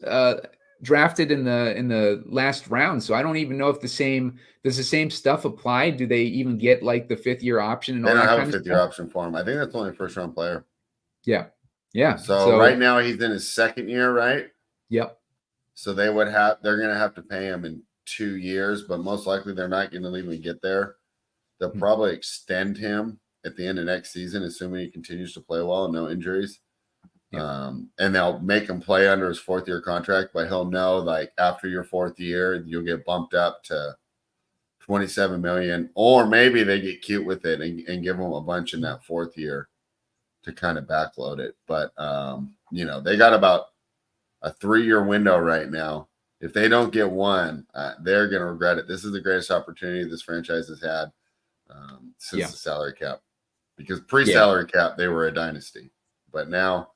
drafted in the last round, so I don't even know if does the same stuff apply? Do they even get like the 5th-year option and all that? They don't have a 5th-year option for him. I think that's only a first-round player. Yeah. Yeah. So right now he's in his 2nd year, right? Yep. So they're going to have to pay him in 2 years, but most likely they're not going to even get there. They'll probably extend him at the end of next season, assuming he continues to play well and no injuries. Yeah. And they'll make him play under his 4th-year contract, but he'll know, like, after your 4th year, you'll get bumped up to $27 million, or maybe they get cute with it and give him a bunch in that 4th year to kind of backload it. But, they got about a 3-year window right now. If they don't get one, they're going to regret it. This is the greatest opportunity this franchise has had since the salary cap, because pre-salary cap, they were a dynasty. But now,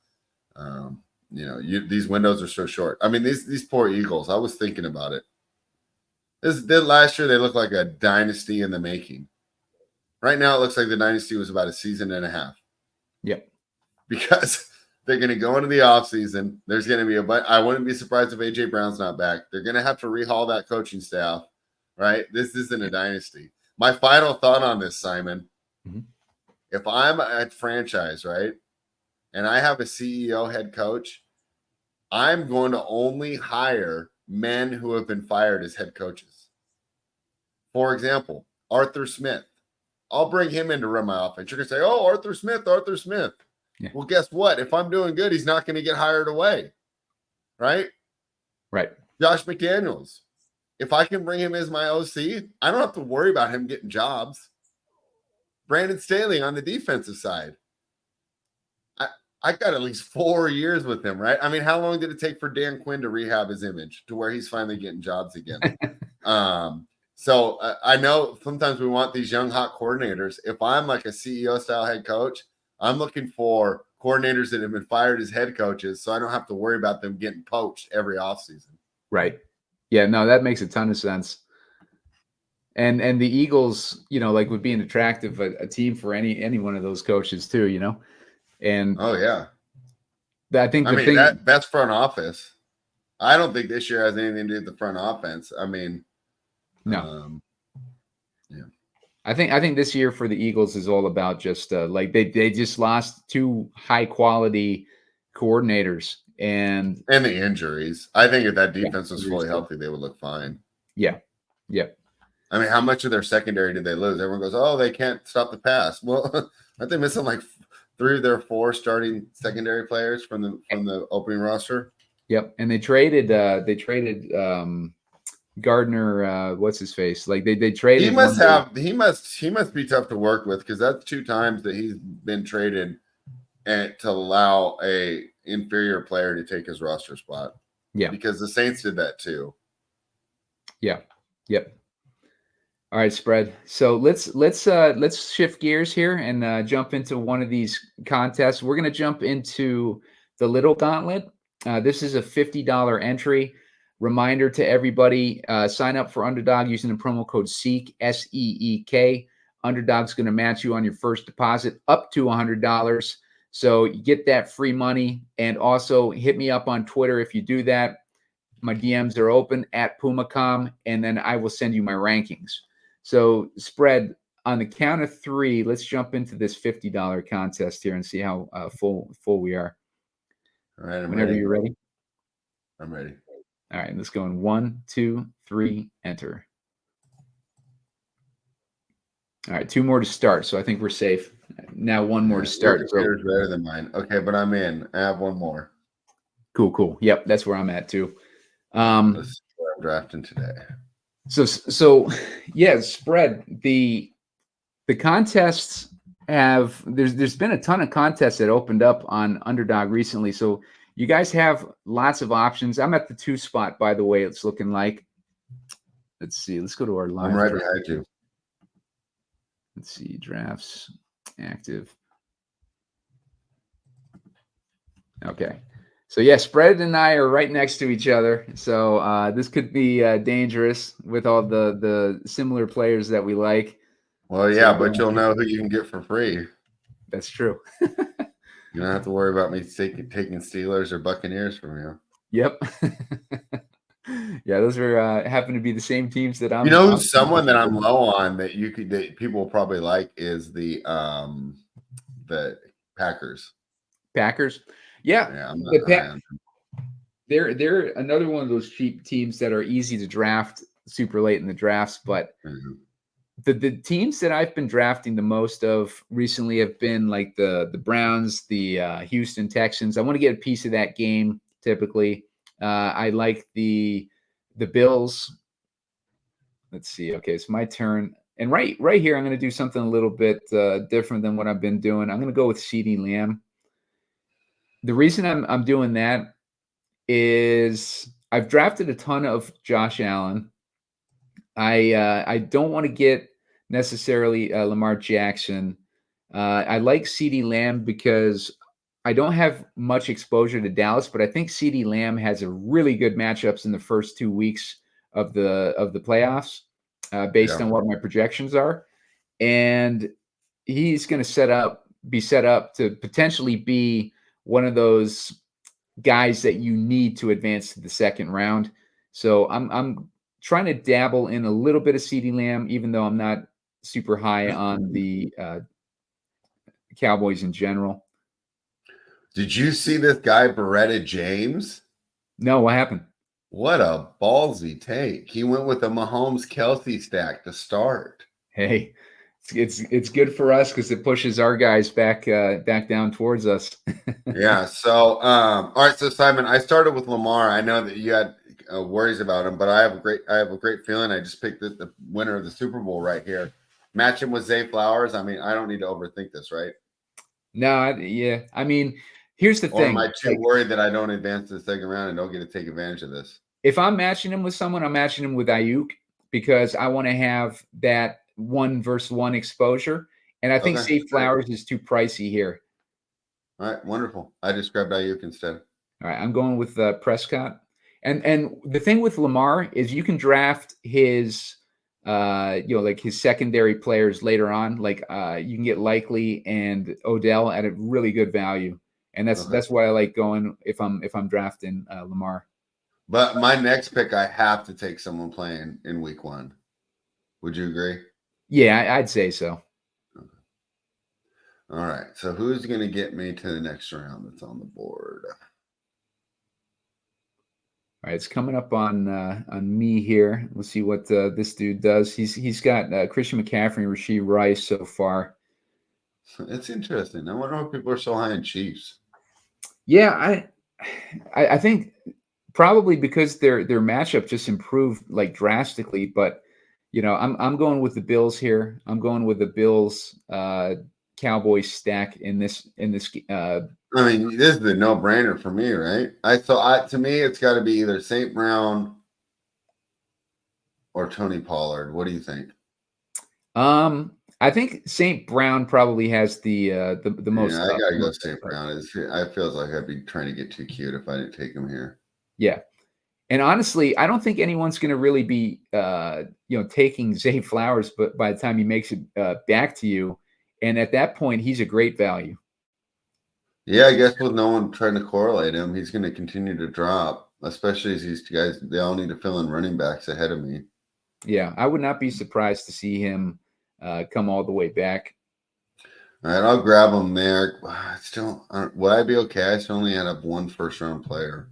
these windows are so short. I mean, these poor Eagles, I was thinking about it. Last year, they looked like a dynasty in the making. Right now, it looks like the dynasty was about a season and a half. Yep. Because they're going to go into the offseason. There's going to be I wouldn't be surprised if A.J. Brown's not back. They're going to have to rehaul that coaching staff, right? This isn't a dynasty. My final thought on this, Simon, if I'm a franchise, right, and I have a CEO, head coach, I'm going to only hire men who have been fired as head coaches. For example, Arthur Smith. I'll bring him in to run my offense. You're going to say, oh, Arthur Smith. Yeah. Well, guess what? If I'm doing good, he's not going to get hired away, right? Right. Josh McDaniels. If I can bring him as my OC, I don't have to worry about him getting jobs. Brandon Staley on the defensive side. I got at least 4 years with him, right? I mean, how long did it take for Dan Quinn to rehab his image to where he's finally getting jobs again? So I know sometimes we want these young, hot coordinators. If I'm like a CEO-style head coach, I'm looking for coordinators that have been fired as head coaches, so I don't have to worry about them getting poached every offseason. Right. Yeah, no, that makes a ton of sense. And the Eagles, would be an attractive a team for any one of those coaches too, And oh yeah, I think that's front office. I don't think this year has anything to do with the front offense. I mean, no. Yeah. I think this year for the Eagles is all about just they just lost 2 high quality coordinators and the injuries. I think if that defense was fully healthy, they would look fine. Yeah. Yeah. I mean, how much of their secondary did they lose? Everyone goes, oh, they can't stop the pass. Well, aren't they missing like 3 of their 4 starting secondary players from the opening roster. Yep, and they traded Gardner. What's his face? Like they traded. He must be tough to work with, because that's 2 times that he's been traded and to allow a inferior player to take his roster spot. Yeah, because the Saints did that too. Yeah. Yep. All right, Spread. So let's shift gears here and jump into one of these contests. We're going to jump into the Little Gauntlet. This is a $50 entry. Reminder to everybody: sign up for Underdog using the promo code SEEK SEEK. Underdog's going to match you on your first deposit up to $100. So you get that free money, and also hit me up on Twitter if you do that. My DMs are open at Pumacom, and then I will send you my rankings. So, Spread, on the count of 3, let's jump into this $50 contest here and see how full we are. All right, Whenever you're ready. I'm ready. All right, let's go in 1, 2, 3, enter. All right, 2 more to start, so I think we're safe. Now 1 more to start. Yours better than mine. Okay, but I'm in. I have 1 more. Cool. Yep, that's where I'm at too. Let's see what I'm drafting today. So yeah, Spread, the contests have there's been a ton of contests that opened up on Underdog recently. So you guys have lots of options. I'm at the 2 spot, by the way. It's looking like. Let's see. Let's go to our live. I'm right behind you. Let's see, drafts active. Okay. So yeah, Spread and I are right next to each other. So this could be dangerous with all the similar players that we like. Well, yeah, but you'll know who you can get for free. That's true. You don't have to worry about me taking Steelers or Buccaneers from you. Yep. Yeah, those are happen to be the same teams that I'm. Someone that I'm low on that people will probably like is the Packers. Packers. Yeah, I'm not high on them. They're another one of those cheap teams that are easy to draft super late in the drafts. But the teams that I've been drafting the most of recently have been like the Browns, the Houston Texans. I want to get a piece of that game typically. I like the Bills. Let's see. Okay, it's my turn. And right here, I'm going to do something a little bit different than what I've been doing. I'm going to go with CeeDee Lamb. The reason I'm doing that is I've drafted a ton of Josh Allen. I don't want to get necessarily Lamar Jackson. I like CeeDee Lamb because I don't have much exposure to Dallas, but I think CeeDee Lamb has a really good matchups in the first 2 weeks of the playoffs, based on what my projections are, and he's going to be set up to potentially be one of those guys that you need to advance to the second round. So I'm trying to dabble in a little bit of CeeDee Lamb, even though I'm not super high on the Cowboys in general. Did you see this guy, Beretta James? No, what happened? What a ballsy take. He went with a Mahomes-Kelsey stack to start. Hey, it's good for us because it pushes our guys back down towards us. Yeah. So, all right. So, Simon, I started with Lamar. I know that you had worries about him, but I have a great feeling. I just picked the winner of the Super Bowl right here. Match him with Zay Flowers. I mean, I don't need to overthink this, right? No, yeah. I mean, here's the thing. Or am I too worried that I don't advance to the second round and don't get to take advantage of this? If I'm matching him with someone, I'm matching him with Ayuk because I want to have that 1-versus-1 exposure. And I think Zay Flowers is too pricey here. All right, wonderful. I just grabbed Ayuk instead. All right, I'm going with Prescott. And the thing with Lamar is you can draft his like his secondary players later on. Like you can get Likely and Odell at a really good value. And that's why I like going if I'm drafting Lamar. But my next pick, I have to take someone playing in week 1. Would you agree? Yeah, I'd say so. Okay. All right. So who's going to get me to the next round that's on the board? All right, it's coming up on me here. Let's see what this dude does. He's got Christian McCaffrey and Rashee Rice so far. It's interesting. I wonder why people are so high in Chiefs. Yeah, I think probably because their matchup just improved like drastically. But I'm going with the Bills here. I'm going with the Bills Cowboys stack in this I mean, this is a no-brainer for me, right? To me, it's got to be either St. Brown or Tony Pollard. What do you think? I think St. Brown probably has the most. Yeah, I gotta go Most St. upside. Brown. I feels like I'd be trying to get too cute if I didn't take him here. Yeah. And honestly, I don't think anyone's going to really be, taking Zay Flowers, but by the time he makes it back to you, and at that point, he's a great value. Yeah, I guess with no one trying to correlate him, he's going to continue to drop, especially as these guys, they all need to fill in running backs ahead of me. Yeah, I would not be surprised to see him come all the way back. All right, I'll grab him there. Would I be okay? I still only had up one first-round player.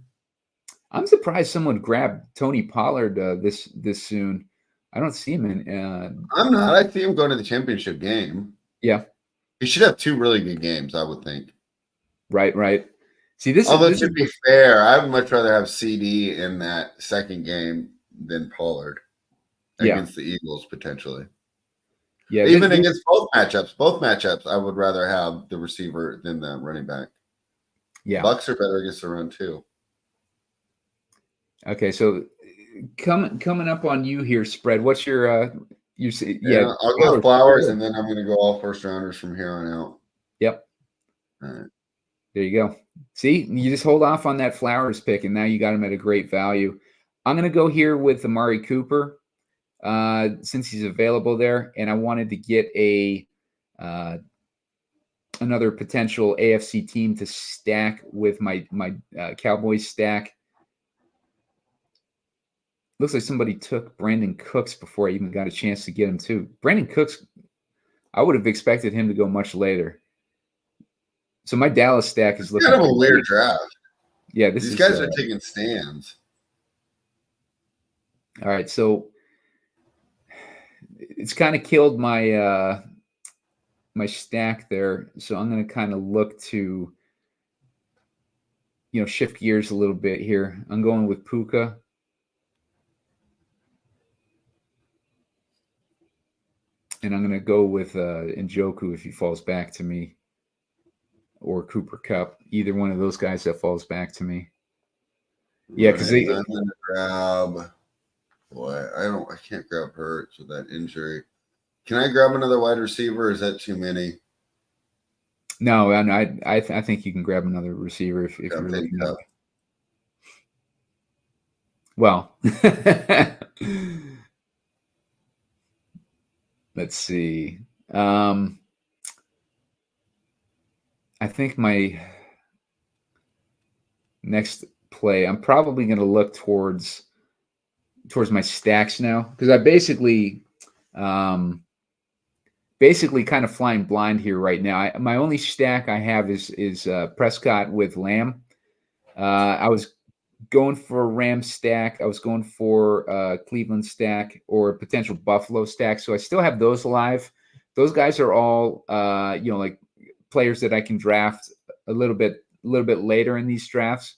I'm surprised someone grabbed Tony Pollard this soon. I don't see him in. I'm not. I see him going to the championship game. Yeah, He should have two really good games, I would think. right. See, this Although is to be fair, I would much rather have CD in that second game than Pollard against the Eagles potentially. Yeah, Even against both matchups, I would rather have the receiver than the running back. Yeah, Bucks are better against the run too. Okay, so coming up on you here, Spread. What's your Yeah, I'll go Flowers, and then I'm going to go all first rounders from here on out. Yep. All right. There you go. See, you just hold off on that Flowers pick, and now you got him at a great value. I'm going to go here with Amari Cooper since he's available there, and I wanted to get another potential AFC team to stack with my Cowboys stack. Looks like somebody took Brandon Cooks before I even got a chance to get him too. Brandon Cooks, I would have expected him to go much later. So my Dallas stack is looking kind of a weird draft. Yeah, these guys are taking stands. All right, so it's kind of killed my my stack there. So I'm going to kind of look to shift gears a little bit here. I'm going with Puka. And I'm going to go with Njoku if he falls back to me, or Cooper Kupp, either one of those guys that falls back to me. Yeah, because I'm going to grab. Boy, I can't grab Hurts with that injury. Can I grab another wide receiver? Or is that too many? No, I think you can grab another receiver if you're looking at it. Well, let's see. I think my next play, I'm probably going to look towards my stacks now, because I basically kind of flying blind here right now. My only stack I have is Prescott with Lamb. I was going for a Rams stack. I was going for Cleveland stack or a potential Buffalo stack. So I still have those alive. Those guys are all like players that I can draft a little bit later in these drafts.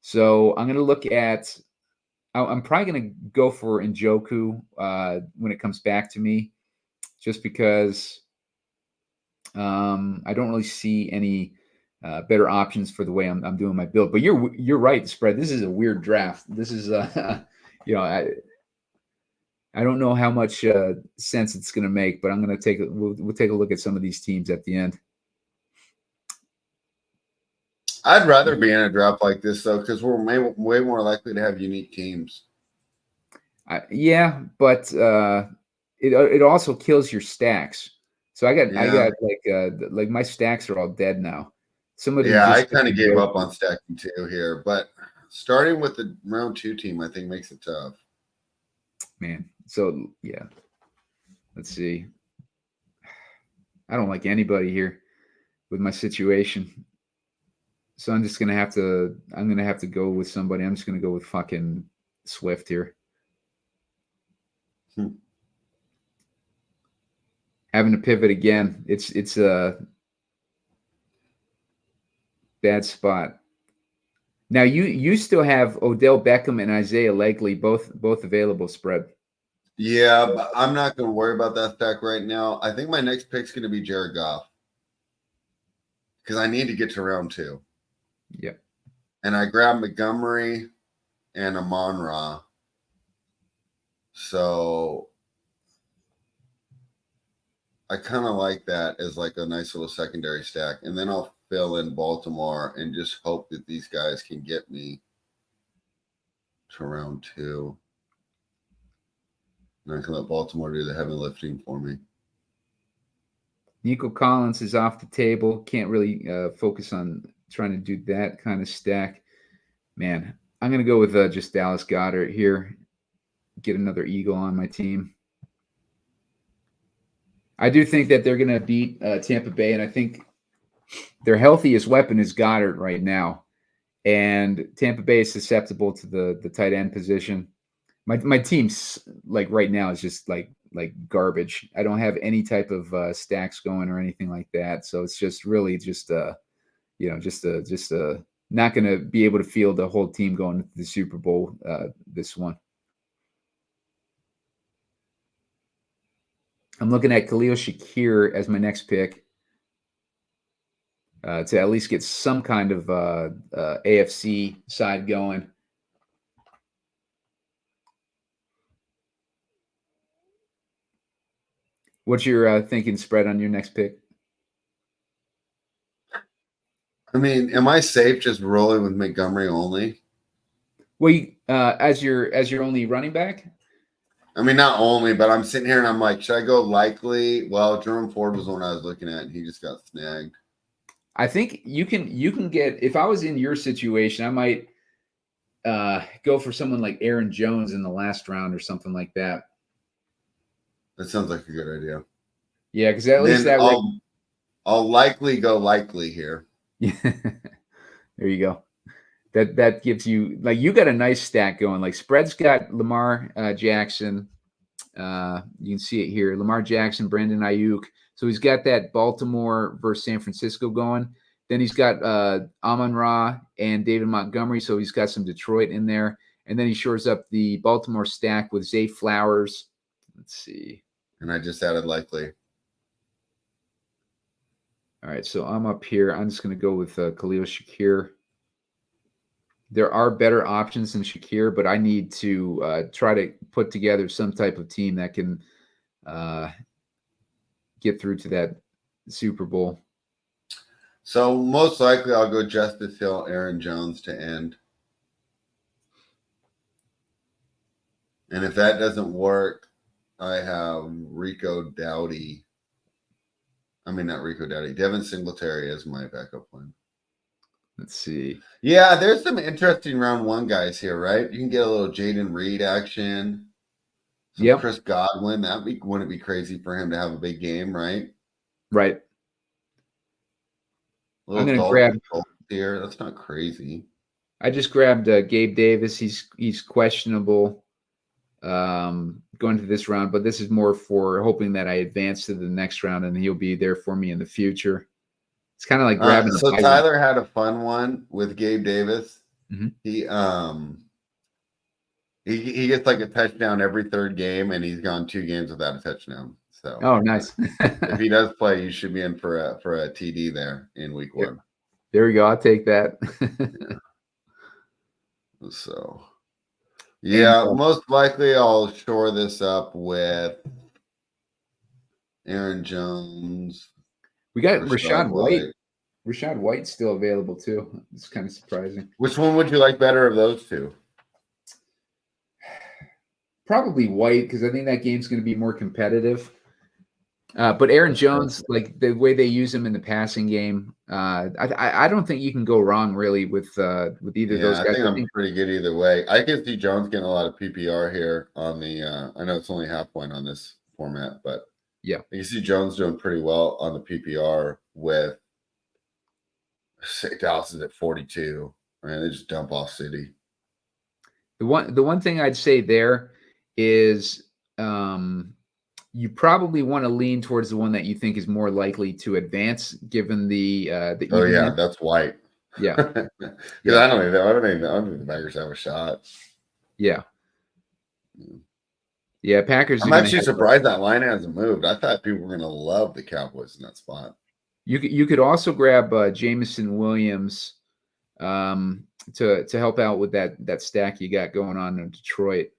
So I'm going to look at. I'm probably going to go for Njoku when it comes back to me, just because I don't really see any better options for the way I'm doing my build. But you're right, Spread. This is a weird draft. This is I don't know how much sense it's going to make, but I'm going to we'll take a look at some of these teams at the end. I'd rather be in a draft like this though, because we're way more likely to have unique teams. Yeah, but it also kills your stacks. So I got like my stacks are all dead now. I kind of gave up on stacking too here, but starting with the round 2 team, I think makes it tough. Man, so yeah, let's see. I don't like anybody here with my situation, so I'm just gonna have to. I'm gonna have to go with somebody. I'm just gonna go with fucking Swift here. Having to pivot again. It's Bad spot. Now you still have Odell Beckham and Isaiah Likely both available spread. Yeah, but I'm not going to worry about that stack right now. I think my next pick's going to be Jared Goff because I need to get to round 2. Yep. And I grabbed Montgomery and Amon-Ra. So I kind of like that as like a nice little secondary stack. And then I'll fill in Baltimore and just hope that these guys can get me to round 2. And I can let Baltimore do the heavy lifting for me. Nico Collins is off the table. Can't really focus on trying to do that kind of stack. Man, I'm going to go with just Dallas Goedert here. Get another Eagle on my team. I do think that they're going to beat Tampa Bay, and I think their healthiest weapon is Goddard right now. And Tampa Bay is susceptible to the tight end position. My team's like right now is just like garbage. I don't have any type of stacks going or anything like that. So it's just really just not going to be able to field the whole team going to the Super Bowl this one. I'm looking at Khalil Shakir as my next pick to at least get some kind of AFC side going. What's your thinking spread on your next pick? I mean, am I safe just rolling with Montgomery only? Well, as your only running back? I mean, not only, but I'm sitting here and I'm like, should I go Likely? Well, Jerome Ford was the one I was looking at, and he just got snagged. I think you can get, if I was in your situation, I might go for someone like Aaron Jones in the last round or something like that. That sounds like a good idea. Yeah, because at least that I'll likely go Likely here. Yeah, there you go. That gives you, like, you got a nice stack going. Like, spread's got Lamar Jackson. You can see it here. Lamar Jackson, Brandon Ayuk. So he's got that Baltimore versus San Francisco going. Then he's got Amon-Ra and David Montgomery. So he's got some Detroit in there. And then he shores up the Baltimore stack with Zay Flowers. Let's see. And I just added Likely. All right, so I'm up here. I'm just going to go with Khalil Shakir. There are better options than Shakir, but I need to try to put together some type of team that can get through to that Super Bowl. So most likely I'll go Justice Hill, Aaron Jones to end. And if that doesn't work, I have Rico Dowdy. I mean, not Rico Dowdy. Devin Singletary as my backup plan. Let's see. Yeah, there's some interesting round 1 guys here, right? You can get a little Jaden Reed action. Some Chris Godwin. Wouldn't it be crazy for him to have a big game, right? Right. I'm going to grab here. That's not crazy. I just grabbed Gabe Davis. He's questionable going to this round, but this is more for hoping that I advance to the next round and he'll be there for me in the future. It's kind of like grabbing. So Tyler had a fun one with Gabe Davis. Mm-hmm. He gets like a touchdown every third game, and he's gone 2 games without a touchdown. So nice. If he does play, you should be in for a TD there in week 1. There we go. I'll take that. Yeah. So most likely I'll shore this up with Aaron Jones. We got Rashad White. Rashad White's still available too. It's kind of surprising. Which one would you like better of those 2? Probably White, because I think that game's going to be more competitive. But Aaron Jones, like the way they use him in the passing game, I don't think you can go wrong really with either of those guys. I think I'm pretty good either way. I can see Jones getting a lot of PPR here on the. I know it's only half point on this format, but yeah, you see Jones doing pretty well on the PPR with. Dallas is at 42. Man, they just dump off City. The one thing I'd say there is you probably want to lean towards the one that you think is more likely to advance, given the yeah, that's White. Yeah. Because I don't think the Packers have a shot. Yeah. Yeah, Packers. I'm actually surprised that line hasn't moved. I thought people were going to love the Cowboys in that spot. You could also grab Jameson Williams to help out with that stack you got going on in Detroit.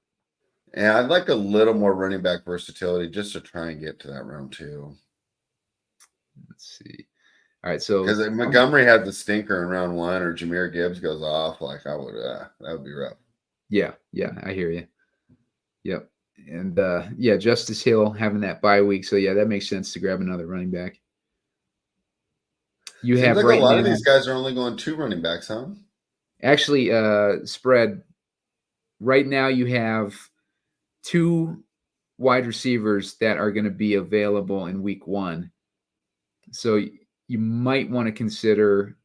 And I'd like a little more running back versatility just to try and get to that round 2. Let's see. All right, so because if Montgomery had the stinker in round 1 or Jahmyr Gibbs goes off, like I would, that would be rough. Yeah, I hear you. Yep. And Justice Hill having that bye week, so yeah, that makes sense to grab another running back. You Seems have like right a lot now, of these guys are only going 2 running backs, huh? Actually, Spread. Right now, you have 2 wide receivers that are going to be available in week 1. So you might want to consider,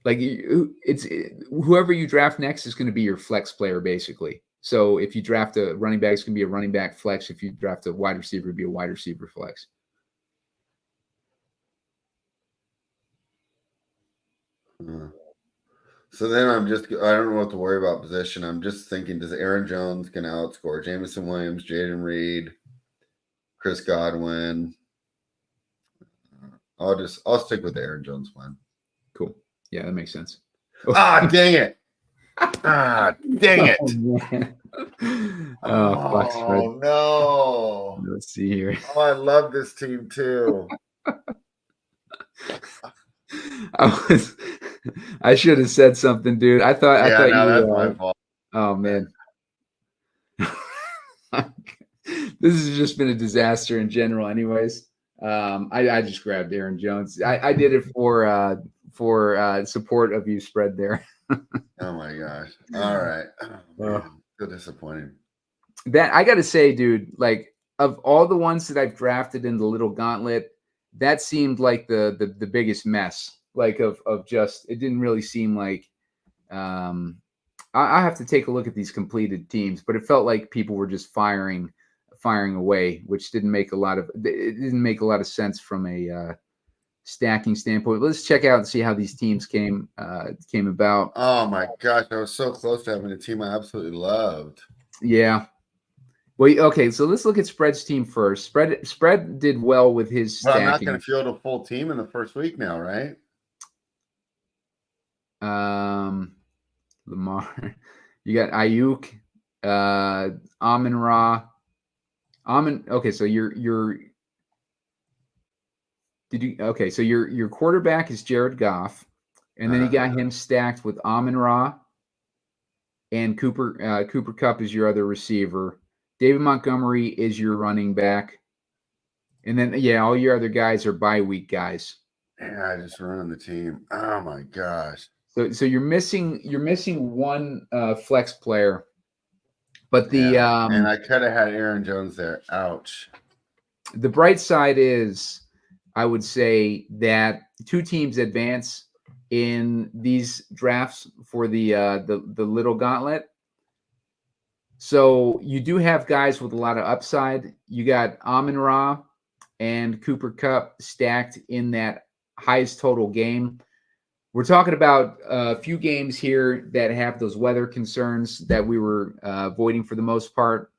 like, it's whoever you draft next is going to be your flex player, basically. So if you draft a running back, it's going to be a running back flex. If you draft a wide receiver, it'd be a wide receiver flex. So then I don't know what to worry about position. I'm just thinking, does Aaron Jones can outscore Jameson Williams, Jaden Reed, Chris Godwin? I'll stick with the Aaron Jones one. Cool. Yeah, that makes sense. Dang it. Dang it. Oh, no. Let's see here. Oh, I love this team too. I should have said something, dude. I thought you that's my fault. Oh man. This has just been a disaster in general anyways. I just grabbed Aaron Jones. I did it for support of you, Spread there. Oh my gosh. All right. Oh, so disappointing. That I gotta say, dude, like of all the ones that I've drafted in the little gauntlet, that seemed like the biggest mess. Like of just, it didn't really seem like I have to take a look at these completed teams, but it felt like people were just firing away, which didn't make a lot of sense from a stacking standpoint. Let's check out and see how these teams came about. Oh my gosh, I was so close to having a team I absolutely loved. Yeah. Well, okay, so let's look at Spread's team first. Spread did well with his stacking. But I'm not going to field a full team in the first week now, right? Lamar, you got Ayuk, Amon-Ra. Okay, so your quarterback is Jared Goff, and then you got him stacked with Amon-Ra and Cooper Kupp is your other receiver. David Montgomery is your running back. And then, all your other guys are bye week guys. Yeah, I just run the team. Oh my gosh. So you're missing one flex player, but and I could have had Aaron Jones there. Ouch. The bright side is, I would say that 2 teams advance in these drafts for the little gauntlet. So you do have guys with a lot of upside. You got Amon-Ra and Cooper Kupp stacked in that highest total game. We're talking about a few games here that have those weather concerns that we were avoiding for the most part.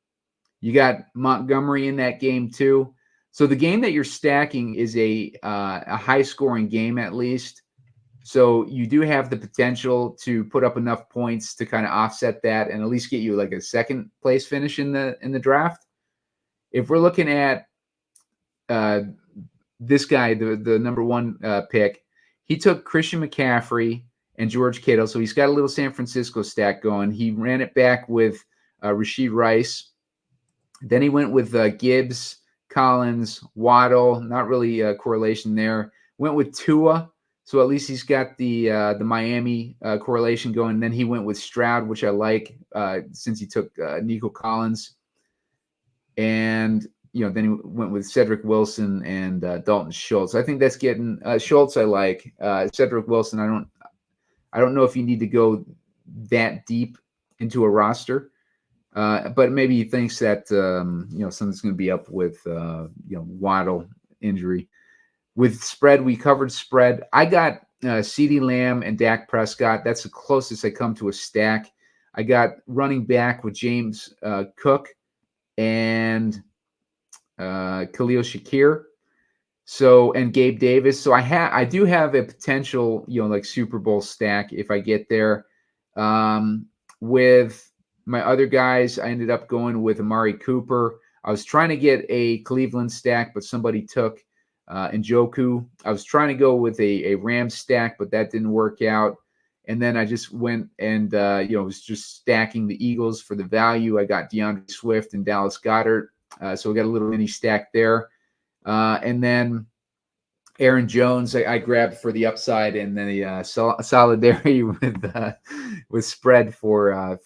You got Montgomery in that game too. So the game that you're stacking is a high-scoring game at least. So you do have the potential to put up enough points to kind of offset that and at least get you like a second place finish in the draft. If we're looking at this guy, the number 1 pick, he took Christian McCaffrey and George Kittle. So he's got a little San Francisco stack going. He ran it back with Rashid Rice. Then he went with Gibbs, Collins, Waddle. Not really a correlation there. Went with Tua. So at least he's got the Miami correlation going. And then he went with Stroud, which I like since he took Nico Collins. And then he went with Cedric Wilson and Dalton Schultz. I think that's getting Schultz. I like Cedric Wilson. I don't know if you need to go that deep into a roster, but maybe he thinks that something's going to be up with Waddle injury. With Spread, we covered Spread. I got CeeDee Lamb and Dak Prescott. That's the closest I come to a stack. I got running back with James Cook and Khalil Shakir. So, and Gabe Davis. So I do have a potential, like Super Bowl stack if I get there. With my other guys, I ended up going with Amari Cooper. I was trying to get a Cleveland stack, but somebody took Njoku. I was trying to go with a Rams stack, but that didn't work out. And then I just went and was just stacking the Eagles for the value. I got DeAndre Swift and Dallas Goedert. So we got a little mini stack there. And then Aaron Jones, I grabbed for the upside, and then the solidarity with spread for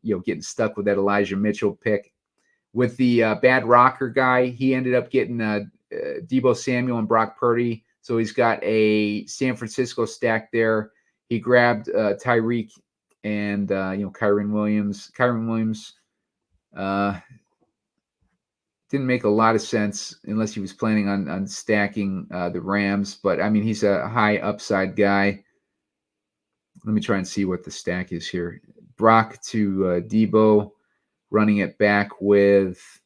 getting stuck with that Elijah Mitchell pick. With the bad rocker guy, he ended up getting Deebo Samuel and Brock Purdy, so he's got a San Francisco stack there. He grabbed Tyreek and Kyren Williams. Kyren Williams didn't make a lot of sense unless he was planning on stacking the Rams. But, I mean, he's a high upside guy. Let me try and see what the stack is here. Brock to Deebo, running it back with –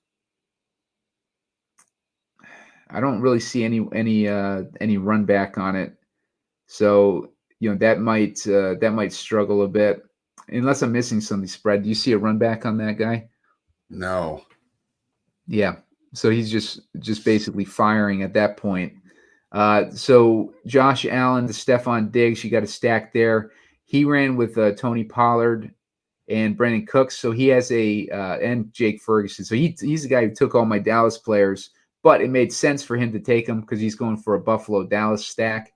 I don't really see any run back on it. So, that might struggle a bit. Unless I'm missing something spread. Do you see a run back on that guy? No. Yeah, so he's just basically firing at that point. So Josh Allen to Stephon Diggs, you got a stack there. He ran with Tony Pollard and Brandon Cooks, so he has and Jake Ferguson. So he's the guy who took all my Dallas players, but it made sense for him to take them because he's going for a Buffalo Dallas stack.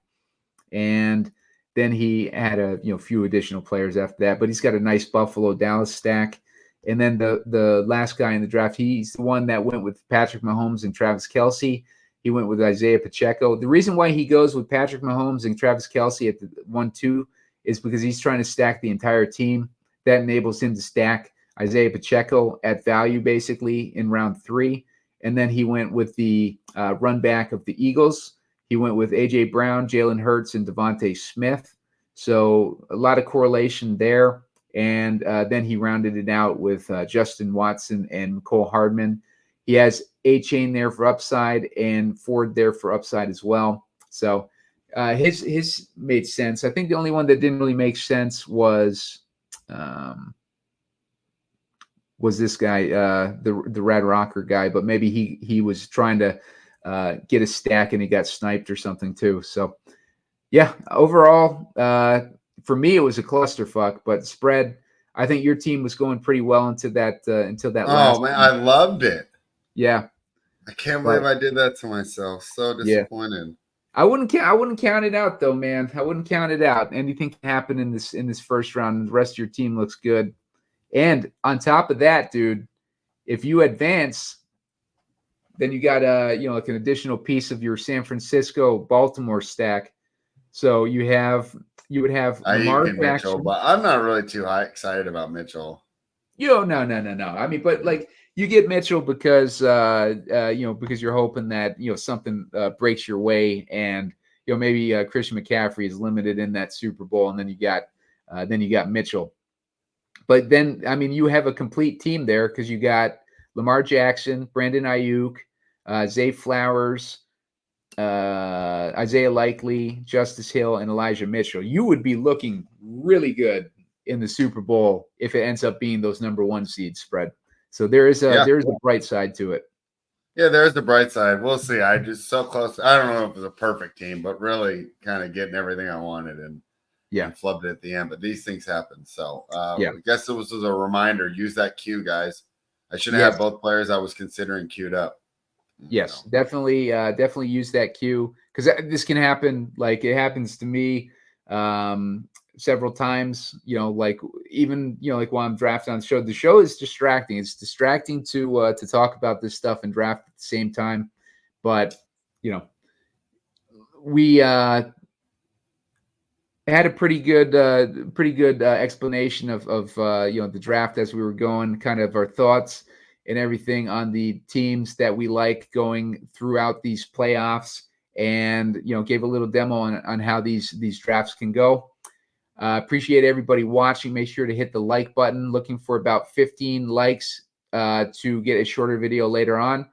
And then he had a few additional players after that, but he's got a nice Buffalo Dallas stack. And then the last guy in the draft, he's the one that went with Patrick Mahomes and Travis Kelce. He went with Isaiah Pacheco. The reason why he goes with Patrick Mahomes and Travis Kelce at the 1-2 is because he's trying to stack the entire team. That enables him to stack Isaiah Pacheco at value basically in round 3. And then he went with the run back of the Eagles. He went with A.J. Brown, Jalen Hurts, and Devontae Smith. So a lot of correlation there. And then he rounded it out with Justin Watson and Mecole Hardman. He has A-Chain there for upside and Ford there for upside as well. So his made sense. I think the only one that didn't really make sense was this guy, the Rad Rocker guy. But maybe he was trying to get a stack and he got sniped or something too. So yeah, overall. For me, it was a clusterfuck, but spread. I think your team was going pretty well until that last. Oh man, I loved it. Yeah, I can't believe I did that to myself. So disappointed. Yeah. I wouldn't count it out though, man. I wouldn't count it out. Anything can happen in this first round. The rest of your team looks good, and on top of that, dude, if you advance, then you got like an additional piece of your San Francisco Baltimore stack. So you would have Lamar Jackson, Mitchell, but I'm not really too excited about Mitchell. No. I mean, but like you get Mitchell because because you're hoping that something breaks your way, and maybe Christian McCaffrey is limited in that Super Bowl, and then you got Mitchell. But then I mean, you have a complete team there because you got Lamar Jackson, Brandon Ayuk, Zay Flowers, Isaiah Likely, Justice Hill, and Elijah Mitchell. You would be looking really good in the Super Bowl if it ends up being those number 1 seeds spread. So there's a bright side to it. Yeah, there's the bright side. We'll see. I just so close. I don't know if it was a perfect team, but really kind of getting everything I wanted and flubbed it at the end. But these things happen. So I guess it was a reminder. Use that cue, guys. I should have both players I was considering queued up. Yes, definitely use that cue because this can happen. Like it happens to me several times. Like even like while I'm drafting on the show. The show is distracting. It's distracting to talk about this stuff and draft at the same time. But we had a pretty good explanation of the draft as we were going, kind of our thoughts and everything on the teams that we like going throughout these playoffs. and gave a little demo on how these drafts can go. Appreciate everybody watching. Make sure to hit the like button. Looking for about 15 likes to get a shorter video later on.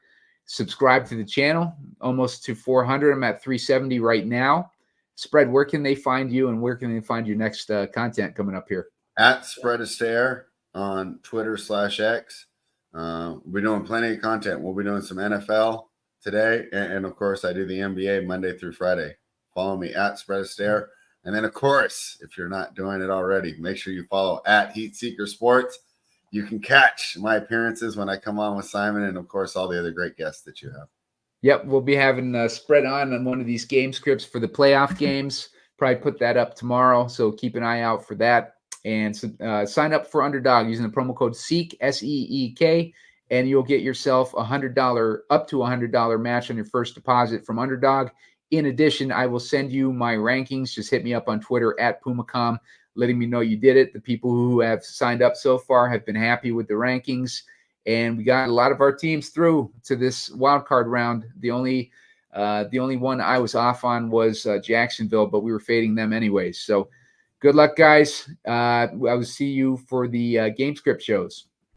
Subscribe to the channel, almost to 400. I'm at 370 right now. Spread, where can they find you, and where can they find your next content coming up here? At Spread Astaire on Twitter/X. We're doing plenty of content. We'll be doing some NFL today, and of course, I do the NBA Monday through Friday. Follow me at Spread Astaire. And then, of course, if you're not doing it already, make sure you follow at Heat Seeker Sports. You can catch my appearances when I come on with Simon and, of course, all the other great guests that you have. Yep, we'll be having Spread on one of these game scripts for the playoff games. Probably put that up tomorrow, so keep an eye out for that. And sign up for Underdog using the promo code SEEK, SEEK, and you'll get yourself $100, up to $100 match on your first deposit from Underdog. In addition, I will send you my rankings. Just hit me up on Twitter at Pumacom, letting me know you did it. The people who have signed up so far have been happy with the rankings, and we got a lot of our teams through to this wild card round. The only one I was off on was Jacksonville, but we were fading them anyways. So good luck, guys. I will see you for the game script shows.